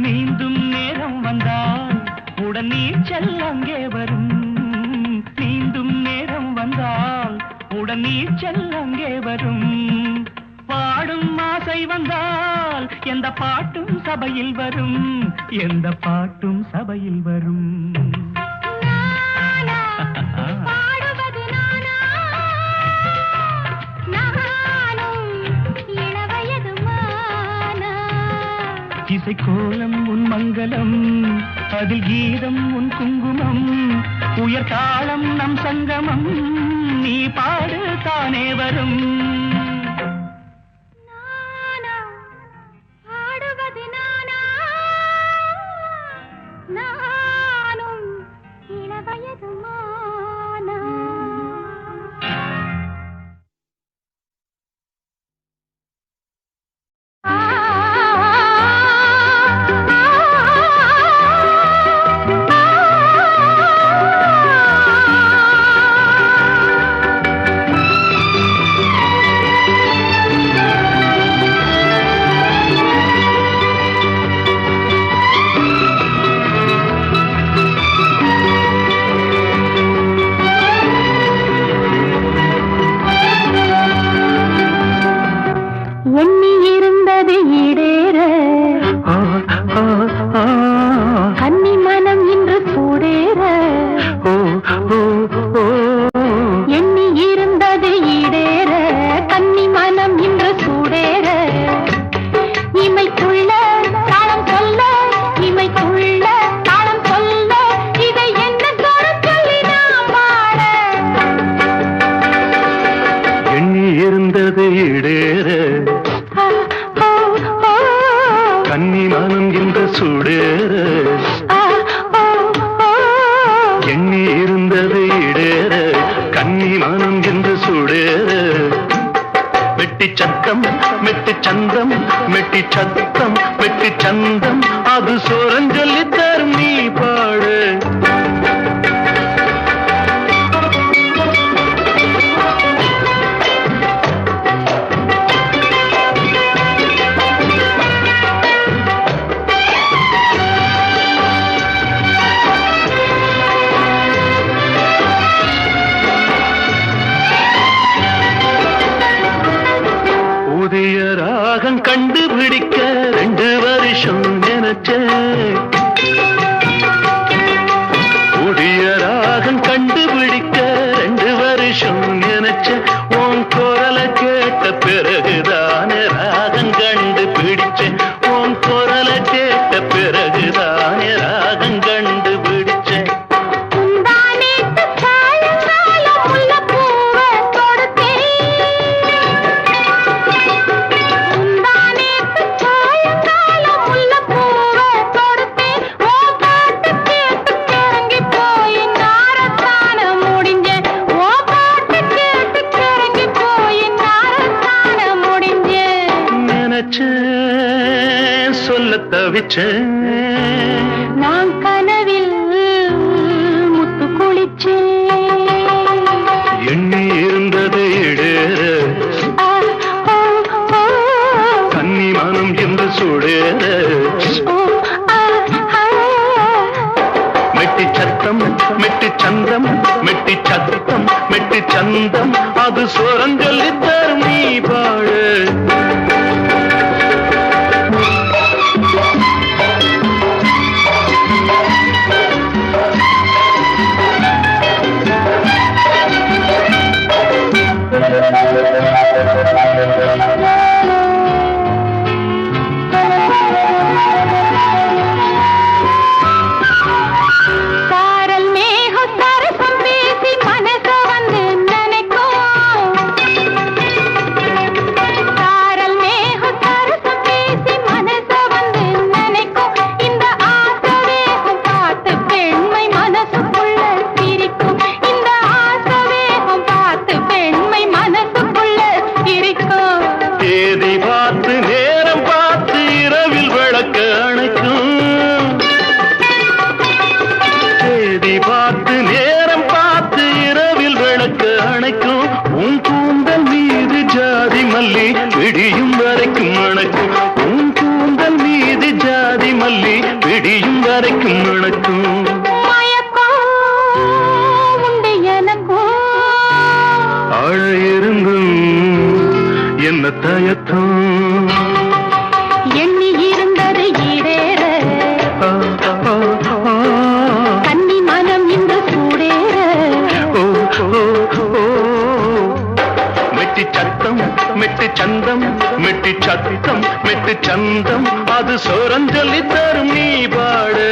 நீந்தும் நேரம் வந்தால் உடன் நீச்சல் அங்கே வரும். நீந்தும் நேரம் வந்தால் உடன் நீச்சல் அங்கே வரும். பாடும் ஆசை வந்தால் எந்த பாட்டும் சபையில் வரும். எந்த பாட்டும் சபையில் வரும். பாடுவது நானா, நானும் இளவயது மானா. இசைக்கோலம் உன் மங்களம், அதில் கீதம் உன் குங்குமம், உயர் தாளம் நம் சங்கமம், நீ பாடு தானே வரும். நானா, பாடுவது நானா, நானும் இளவயது மானா. எண்ணி இருந்தது ஈடேற, கன்னி மனம் இன்று சூடேற. எண்ணி இருந்தது ஈடேற, கன்னி மனம் இன்று சூடேற. இமைக்குள்ள தாளம் சொல்ல, இமைக்குள்ள தாளம் சொல்ல, இதை என்ன சொல்லி நாம் பாட. எண்ணி இருந்தது ஈடேற, கன்னி மனம் என்று சூடேற. எண்ணி இருந்தது ஈடேற, கன்னி மனம் என்று சூடேற. மெட்டி சத்தம் மெட்டி சந்தம், மெட்டி சத்தம் மெட்டி சந்தம், அது சோரஞ்சொல்லி தரும் நீ பாடு. புதிய ராகம் கண்டுபிடிக்க 2 வருஷம் நினைச்சேன். புதிய ராகம் கண்டுபிடிக்க 2 வருஷம் நினைச்சேன். உன் குரலை கேட்ட பிறகுதானே ராகம் கண்டுபிடிச்சேன். உன் குரலை கேட்ட பிறகுதானே ராகம் கண்டுபிடிச்சேன். சொல்ல தவிச்சேன், நான் கனவில் முத்து குளிச்சேன். எண்ணி இருந்தது ஈடேற, கன்னி மனம் என்று சூடேற. மெட்டி சத்தம் மெட்டி சந்தம், மெட்டி சத்தம் மெட்டி சந்தம், அது சோரஞ்சொல்லி தரும் நீ பாடு. சாரல் மேகம் சரசம் பேசி மனச வந்து நினைக்கும். சாரல் மேகம் சரசம் பேசி மனச வந்து நினைக்கும். இந்த ஆசை வேகம் பார்த்து பெண்மை மனசுக்குள்ள சிரிக்கும். இந்த ஆசை வேகம் பார்த்து பெண்மை மனசுக்குள்ள சிரிக்கும். விடியும் வரைக்கும் நடக்கும். மயக்கம் உண்டு எனக்கும். ஆழ இருந்தும் என்ன தயக்கம். எண்ணி இருந்தது ஈடேற கன்னி மனம் இன்று சூடேற. மெட்டி சத்தம் மெட்டி சந்தம் மெட்டி சத்தம் மெட்டி சந்தம் அது சோரஞ்சொல்லி தரும் நீ பாடு.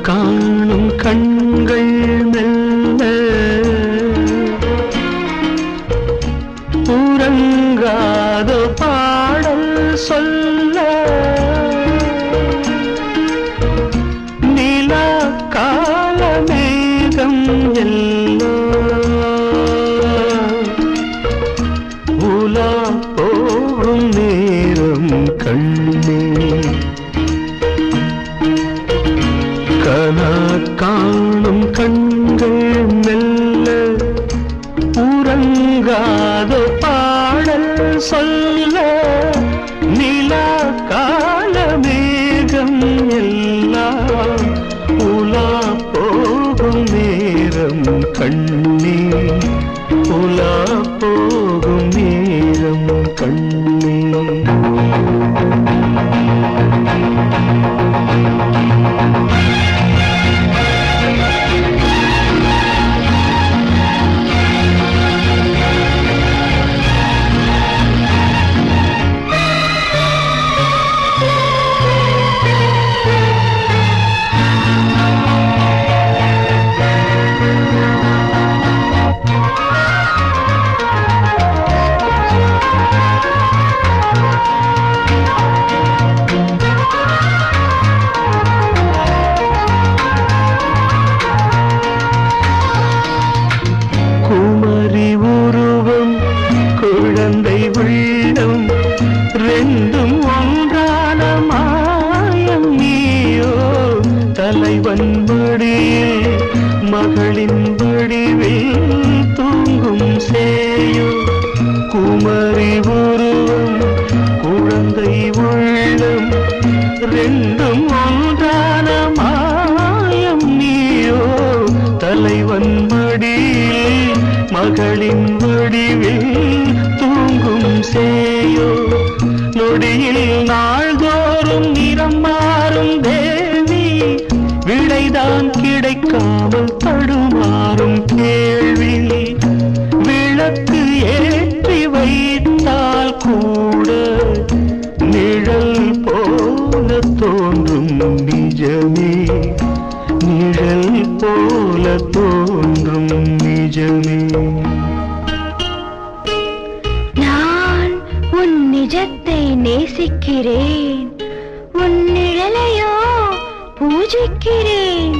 காணும் கண்கள் மெல்ல உறங்காத பாடல் சொல்ல நிலா கால மேகம் எல்லாம் உலா போகும் நேரம் கண்ணே. காணும் கண்கள் மெல்ல உறங்காத பாடல் சொல்ல நிலா கால மேகம் எல்லாம் உலா போகும் நேரம் கண்ணே. உலா போகும் நேரம் கண்ணே. ரெண்டும் ஒன்றான மாயம் நீயோ. தலைவன் வடியில் மகளின் வடிவில் தூங்கும் சேயோ. குமரி உருவம் குழந்தை உள்ளம் ரெண்டும் ஒன்றான மாயம் நீயோ. தலைவன் வடியில் மகளின் வடிவில் தூங்கும் சேயோ. நொடியில் நாள்தோறும் நிறம் மாறும் தேவி. விடைதான் கிடைக்காமல் தடுமாறும் கேள்வி. விளக்கு ஏற்றி வைத்தால் கூட நிழல் போல தோன்றும் நிஜமே. நிழல் போல தோன்றும் நிஜமே. நிஜத்தை நேசிக்கிறேன், உன் நிழலையோ பூஜிக்கிறேன்.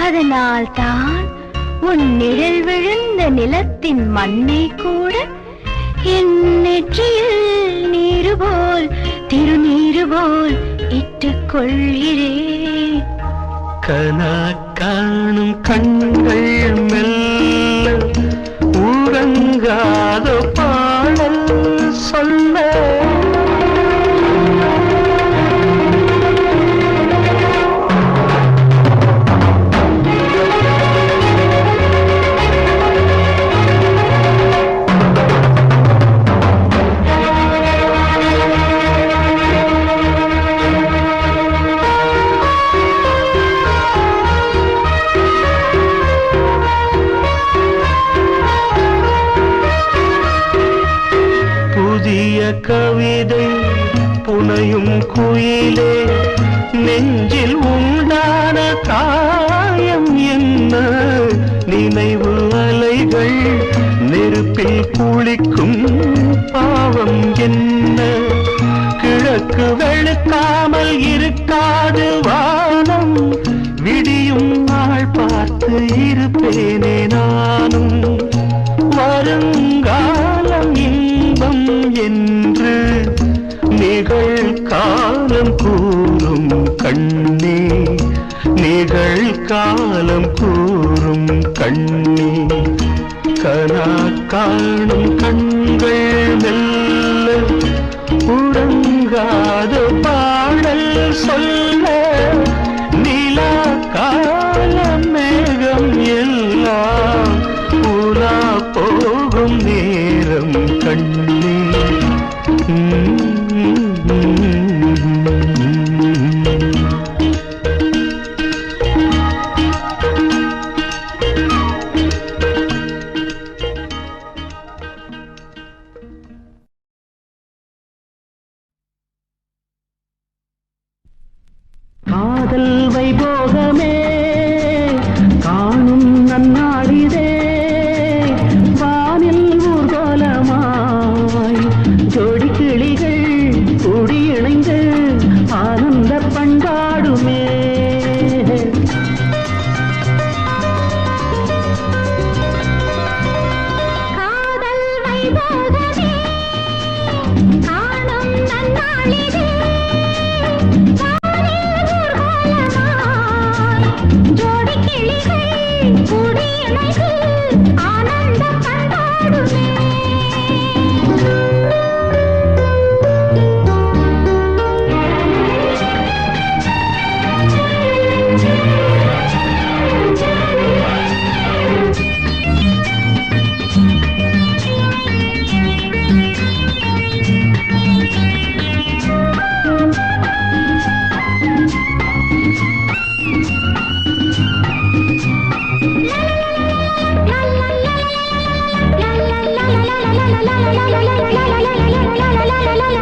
அதனால் தான் உன் நிழல் விழுந்த நிலத்தின் மண்ணை கூட என் நெற்றியில் நீரு போல் திருநீரு போல் இட்டுக் கொள்கிறேன். கனா காணும் கண்கள் மெல்ல உறங்காத பாடல் சொல்ல கவிதை புனையும் குயிலே. நெஞ்சில் உண்டான காயம் என்ன? நினைவு அலைகள் நெருப்பில் குளிக்கும் பாவம் என்ன? கிழக்கு வெளுக்காமல் இருக்காது வானம். விடியும் நாள் பார்த்து இருப்பேனே நானும். வருங்காலம் இன்பம் என்று நிகழ்காலம் கூறும் கண்ணே. நிகழ்காலம் கூறும் கண்ணே. கண்ணே கனா காணும் கண்கள் மெல்ல உறங்காத பாடல் சொல்ல நிலா கால மேகம் எல்லாம் உலா போகும் நேரம் கண்ணே காதல் வைபோகமே காணும் நன்னாளிதே வானில் ஊர்கோலமாய் ஜோடி கிளிகள் கூடியிணைந்து ஆனந்த பண்பாடுமே காதல் வைபோகமே காணும் நன்னாளிதே ஜோடி கிளிகள் கூடியிணைந்து ஆனந்த பண்பாடுமே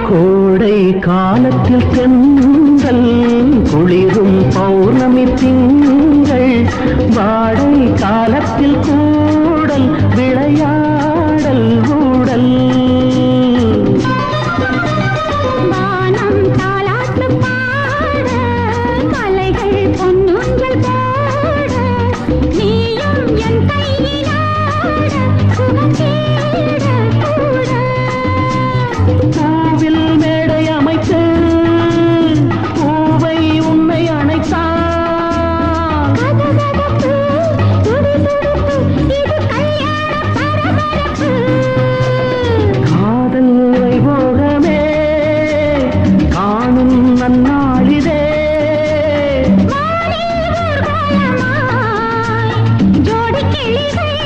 கோடை காலத்தில் தென்றல் குளிரும் பௌர்ணமி திங்கள் வாடை காலத்தில் கூடல் விளையாடல் ஊடல் வானம் தாலாட்டு பாட கலைகள் பொன்னுங்கள் போட நீயும் என் கையிலாட சுகம் தேட கூட பூவில் மேடை அமைத்து பூவை உன்னை அணைத்தான் கதகதப்பு, துடிதுடிப்பு, இது கல்யாண பரபரப்பு. காதல் வைபோகமே காணும் நன்னாளிதே வானில் ஊர்வலமாய் ஜோடி கிளிகள்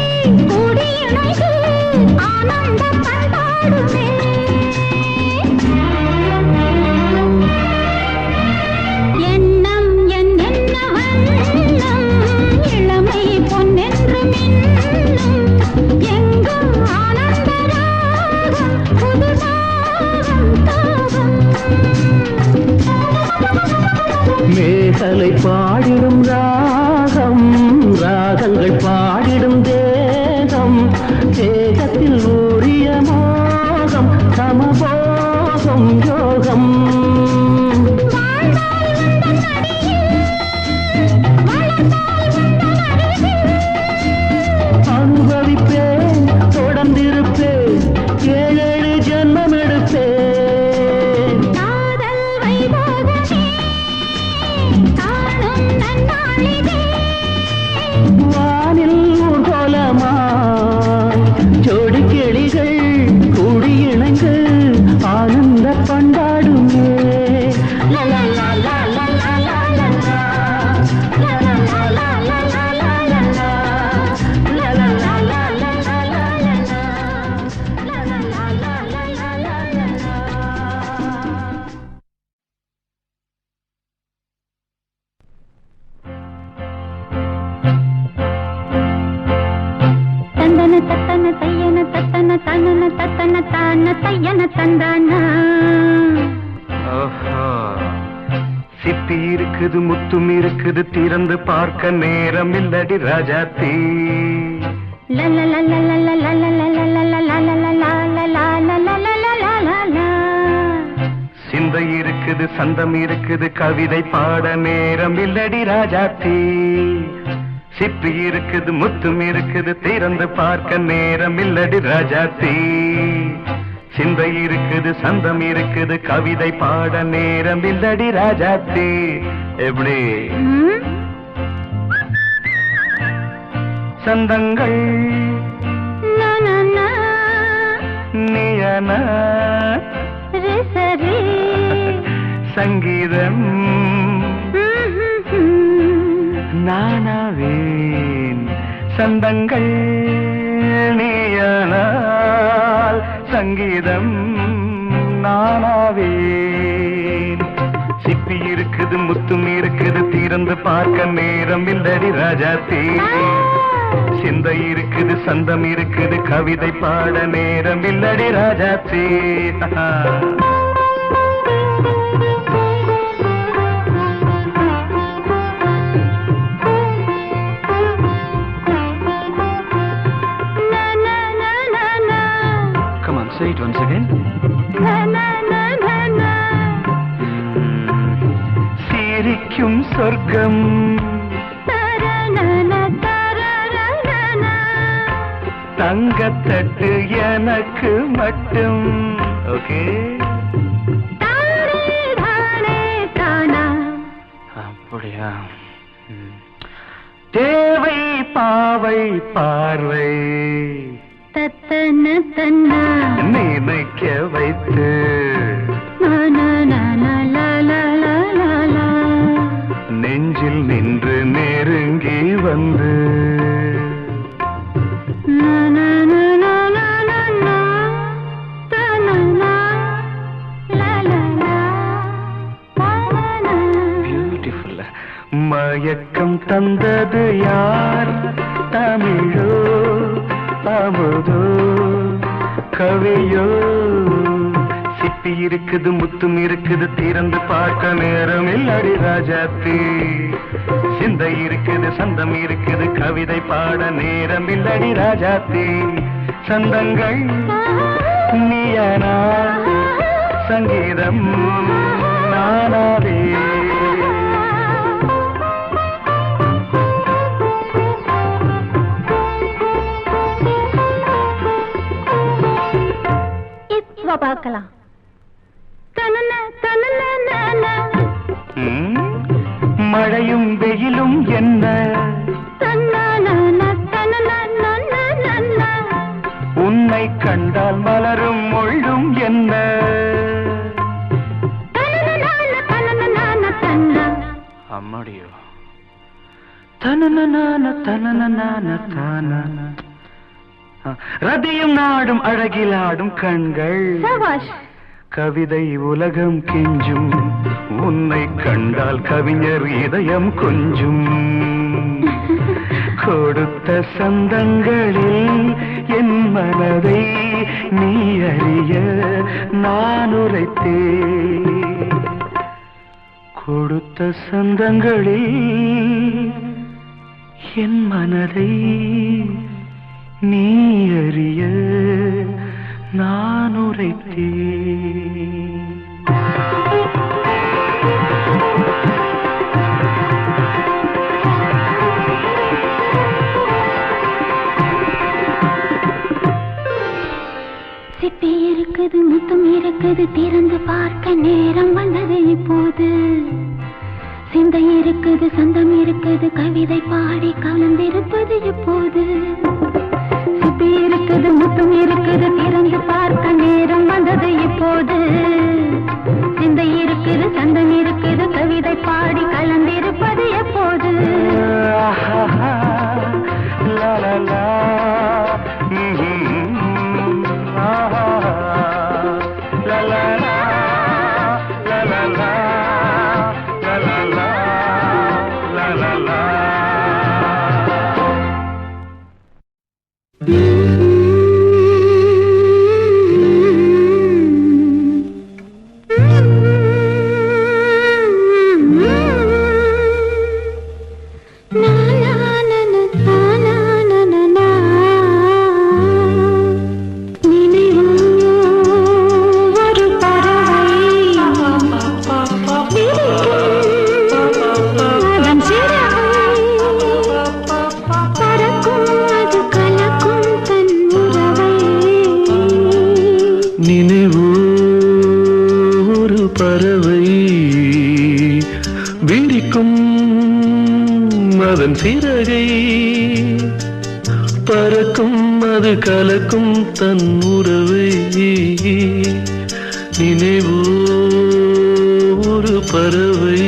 கூடியிணைந்து ஆனந்த பண்பாடுமே. எண்ணம் என்னென்ன வண்ணம் இளமை பொன்னென்று மின்னும் எங்கும் ஆனந்த ராகம் புது தாகம் தாகம். மேகலை பாடிடும் ராகம் ராகங்கள் பாடிடும் தேகம் தேகத்தில் ஊறிய மோகம் சமபோகம் யோகம் வாழ்ந்தால் உந்தன் அடியில் வளர்ந்தால் உந்தன் அருகில் அனுபவிப்பேன் தொடர்ந்திருப்பேன் ஏழேழு ஜென்மம் எடுப்பேன் காதல் வைபோகமே காணும் நன்னாளிதே வானில் ஊர்கோலமாய் ஜோடி கிளிகள் கூடியிணைந்து ஆனந்த பண்பாடுமே தந்தன தத்தன தையன தத்தன தனன தத்தன தான தையன தந்தானா. சிப்பி இருக்குது முத்தும் இருக்குது திறந்து பார்க்க நேரம் இல்லடி ராஜாத்தி சிந்தை இருக்குது சந்தம் இருக்குது கவிதை பாட நேரம் இல்லடி ராஜாத்தி சிப்பி இருக்குது முத்தும் இருக்குது திறந்து பார்க்க நேரம் இல்லடி ராஜாத்தி சிந்தை இருக்குது சந்தம் இருக்குது கவிதை பாட நேரம் இல்லடி ராஜாத்தி எப்படி சந்தங்கள் நீயன சங்கீதம் நானாவேன் சந்தங்கள் நீயனால் சங்கீதம் நானாவேன் சிப்பி இருக்குது முத்தும் இருக்குது திறந்து பார்க்க நேரம் இல்லடி ராஜாத்தே சிந்தை இருக்குது சந்தம் இருக்குது கவிதை பாட நேரம் இல்லடி ராஜாத்தே Come on, say it once again. சிரிக்கும் சொர்க்கம் தங்கத்தட்டு எனக்கு மட்டும். ஓகே அப்படியா? தேவை பாவை பார்வை நினைக்க வைத்து நெஞ்சில் நின்று நெருங்கி வந்து பியூட்டிஃபுல். மயக்கம் தந்தது யார்? தமிழோ அமுதோ கவியோ? சிப்பி இருக்குது முத்தும் இருக்குது திறந்து பார்க்க நேரம் இல்லடி ராஜாத்தி சிந்தை இருக்குது சந்தம் இருக்குது கவிதை பாட நேரம் இல்லடி ராஜாத்தி சந்தங்கள் நீயனா சங்கீதம் நானாவே. பார்க்கலாம். மழையும் வெயிலும் என்ன உன்னை கண்டால் மலரும் முள்ளும் என்ன அம்மாடியோ தனன தனன தான ரதியும் நாடும் அழகிலாடும் கண்கள் கவிதை உலகம் கெஞ்சும் உன்னை கண்டால் கவிஞர் இதயம் கொஞ்சும் கொடுத்த சந்தங்களில் என் மனதை நீ அறிய நான் உரைத்தேன் கொடுத்த சந்தங்களில் என் மனதை நீ அறிய நான் உரைத்தேன். சிப்பி இருக்குது முத்தும் இருக்குது திறந்து பார்க்க நேரம் வந்தது இப்போது சிந்தை இருக்குது சந்தம் இருக்குது கவிதை பாடி கலந்திருப்பது இப்போது சிப்பி இருக்குது முத்தும் இருக்குது திறந்து பார்க்க நேரம் வந்தது இப்போது சிந்தை இருக்குது சந்தம் இருக்குது கவிதை பாடி கலந்திருப்பது எப்போது. விரிக்கும் அதன் சிறகை பறக்கும் அது கலக்கும் தன் உறவை நினைவோ ஒரு பறவை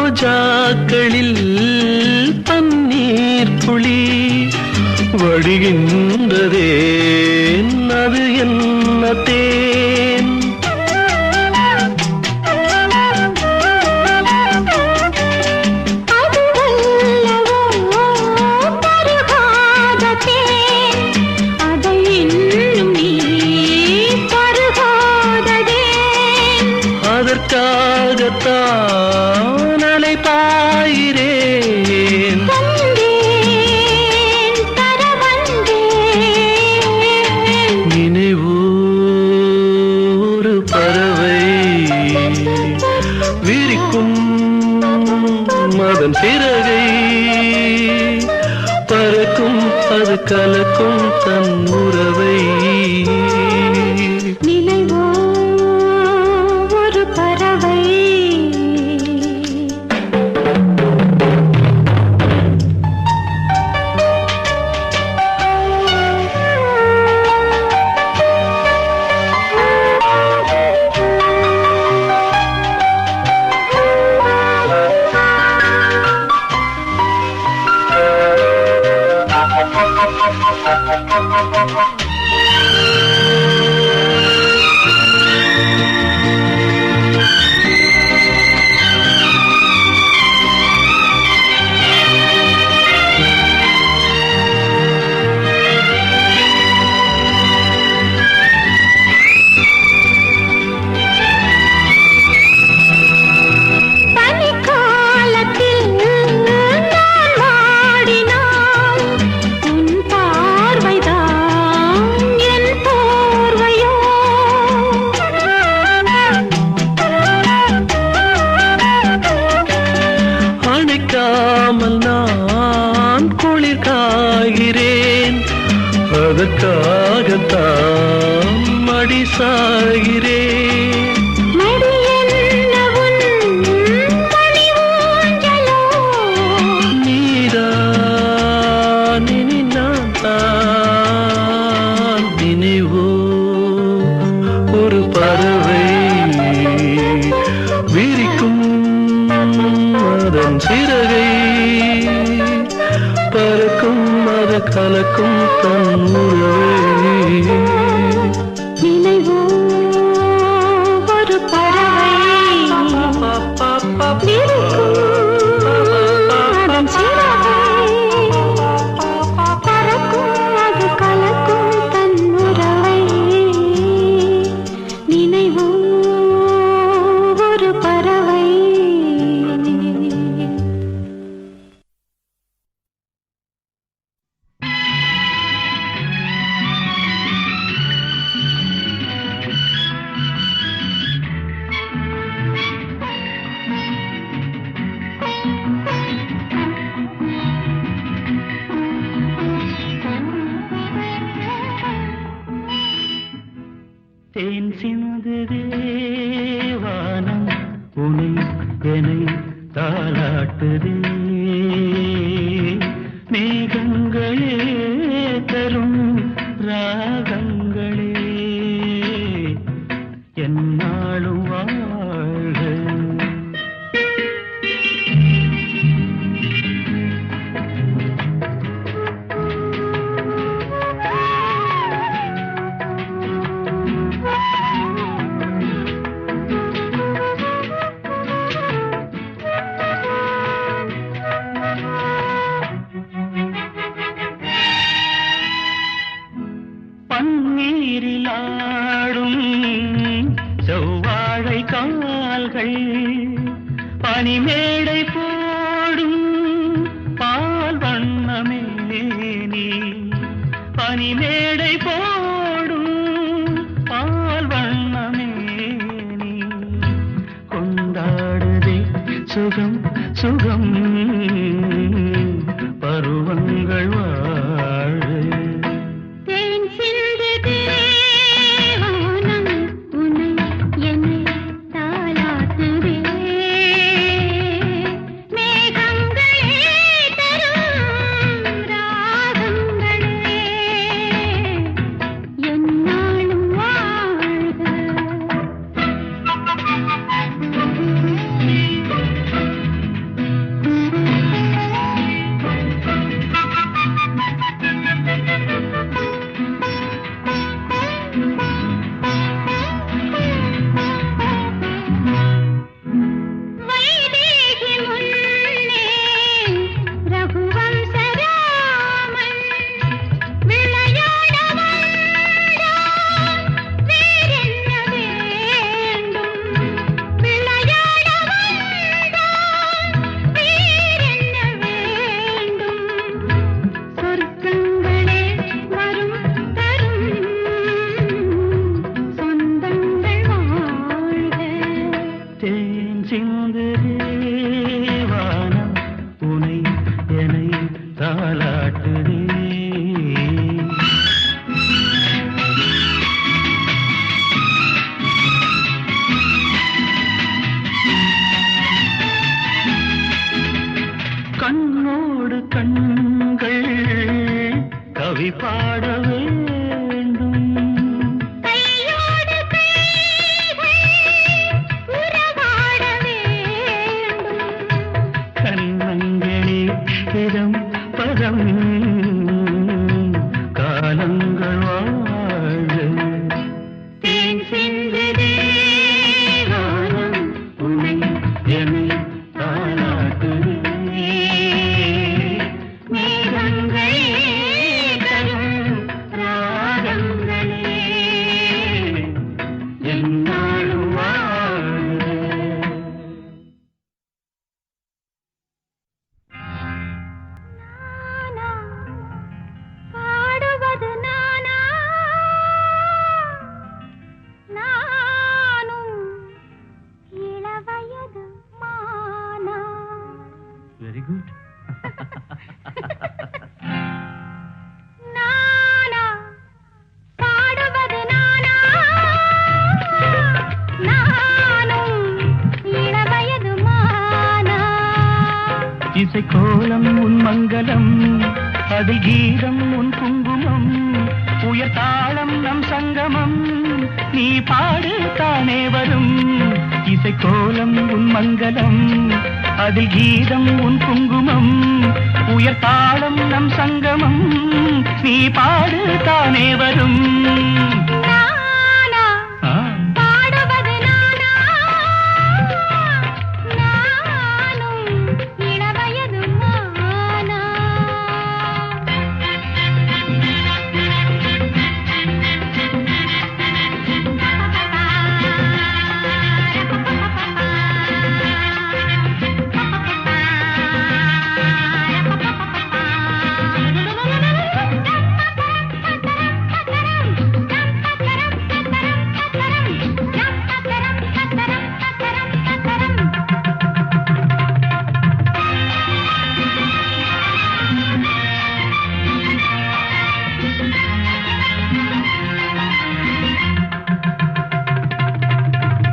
ரோஜாக்களில் பன்னீர் புளி வடிகின்றதே அது என்ன தேன் அதற்காகத்தான் அலைபாயிரேன் நினைவோ ஒரு பறவை விரிக்கும் அதன் சிறகை பறக்கும் அது கலக்கும் தன் உறவை நினைவோ ஒரு பறவை அணைக்காமல் நான் குளிர் காகிறேன் அதற்காகத்தான் மடி சாகிறேன் நீதான் இனி நான் தான் நினைவோ ஒரு பறவை விரிக்கும் அதன் சிறகை பறக்கும் அது கலக்கும் தன் உறவை நினைவோ ஒரு பறவை அதன் சிறகை பறக்கும் அது கலக்கும் தன் உறவை நினைவோ ஒரு பறவை தேன் சிந்துதே வானம் உனை என்னை தாலாட்டுதே மேகங்களே தரும் ராகங்களே என்னாலும் வாழ்க பனிமேடை போடும் பால் வண்ணமே நீ பனிமேடை போடும் பால் வண்ணமே நீ கொண்டாடுதே சுகம் சுகம் பருவங்கள் வாழ தேன் சிந்துதே வானம் உன்னை என்னை தாலாட்டுதே மேகங்களே தரும் ராகங்களே என்னாலும் வாழ்க வைதேகி முன்னே ரகுவம்சராமன் விளையாட வந்தான் வேறென்ன வேண்டும் விளையாட வந்தான் வேறென்ன வேண்டும் சொர்க்கங்களே வரும் தரும் சொந்தங்கள் வாழ்க தேன் சிந்துதே வானம் உனை என்னை தாலாட்டுதே கண்ணோடு கண்கள் கவி பாட வேண்டும் கையோடு கைகள் உறவாட வேண்டும் கண்ணங்களே இதம் பதம் காலங்கள் வாழ தேன் சிந்துதே வானம் உனை என்னை தாலாட்டுதே மேகங்களே தரும் ராகங்களே என்னாலும் வாழ நானா பாடுவது நானா நானும் இளவயது மானா வெரி குட் நானா பாடுவது நானா நானும் இளவயது மானா இசைக்கோலம் உன் மங்களம் அது கீதம் உன் குங்குமம் உயர் தாளம் நம் சங்கமம் நீ பாடு தானே வரும் இசைக்கோலம் உன் மங்களம் அதில் கீதம் உன் குங்குமம் உயர் தாளம் நம் சங்கமம் நீ பாடு தானே வரும் நானா ஆ, பாடுவது நானா நானும் இளவயது மானா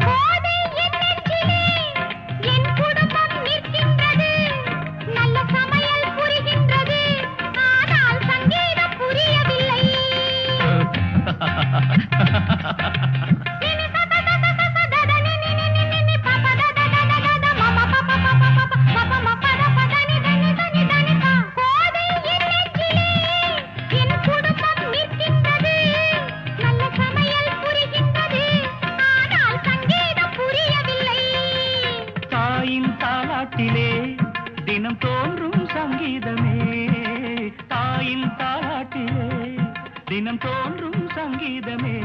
போதை என் நெஞ்சிலே என் குடும்பம் நிற்கின்றது நல்ல சமையல் புரிகின்றது ஆனால் சங்கீதம் புரியவில்லை போதை என் நெஞ்சிலே என் குடும்பம் நிற்கின்றது நல்ல சமையல் புரிகின்றது ஆனால் சங்கீதம் புரியவில்லை தாயின் தாலாட்டிலே தினம் தோன்றும் சங்கீதமே தாயின் தாலாட்டிலே தினம் தோன்றும் சங்கீதமே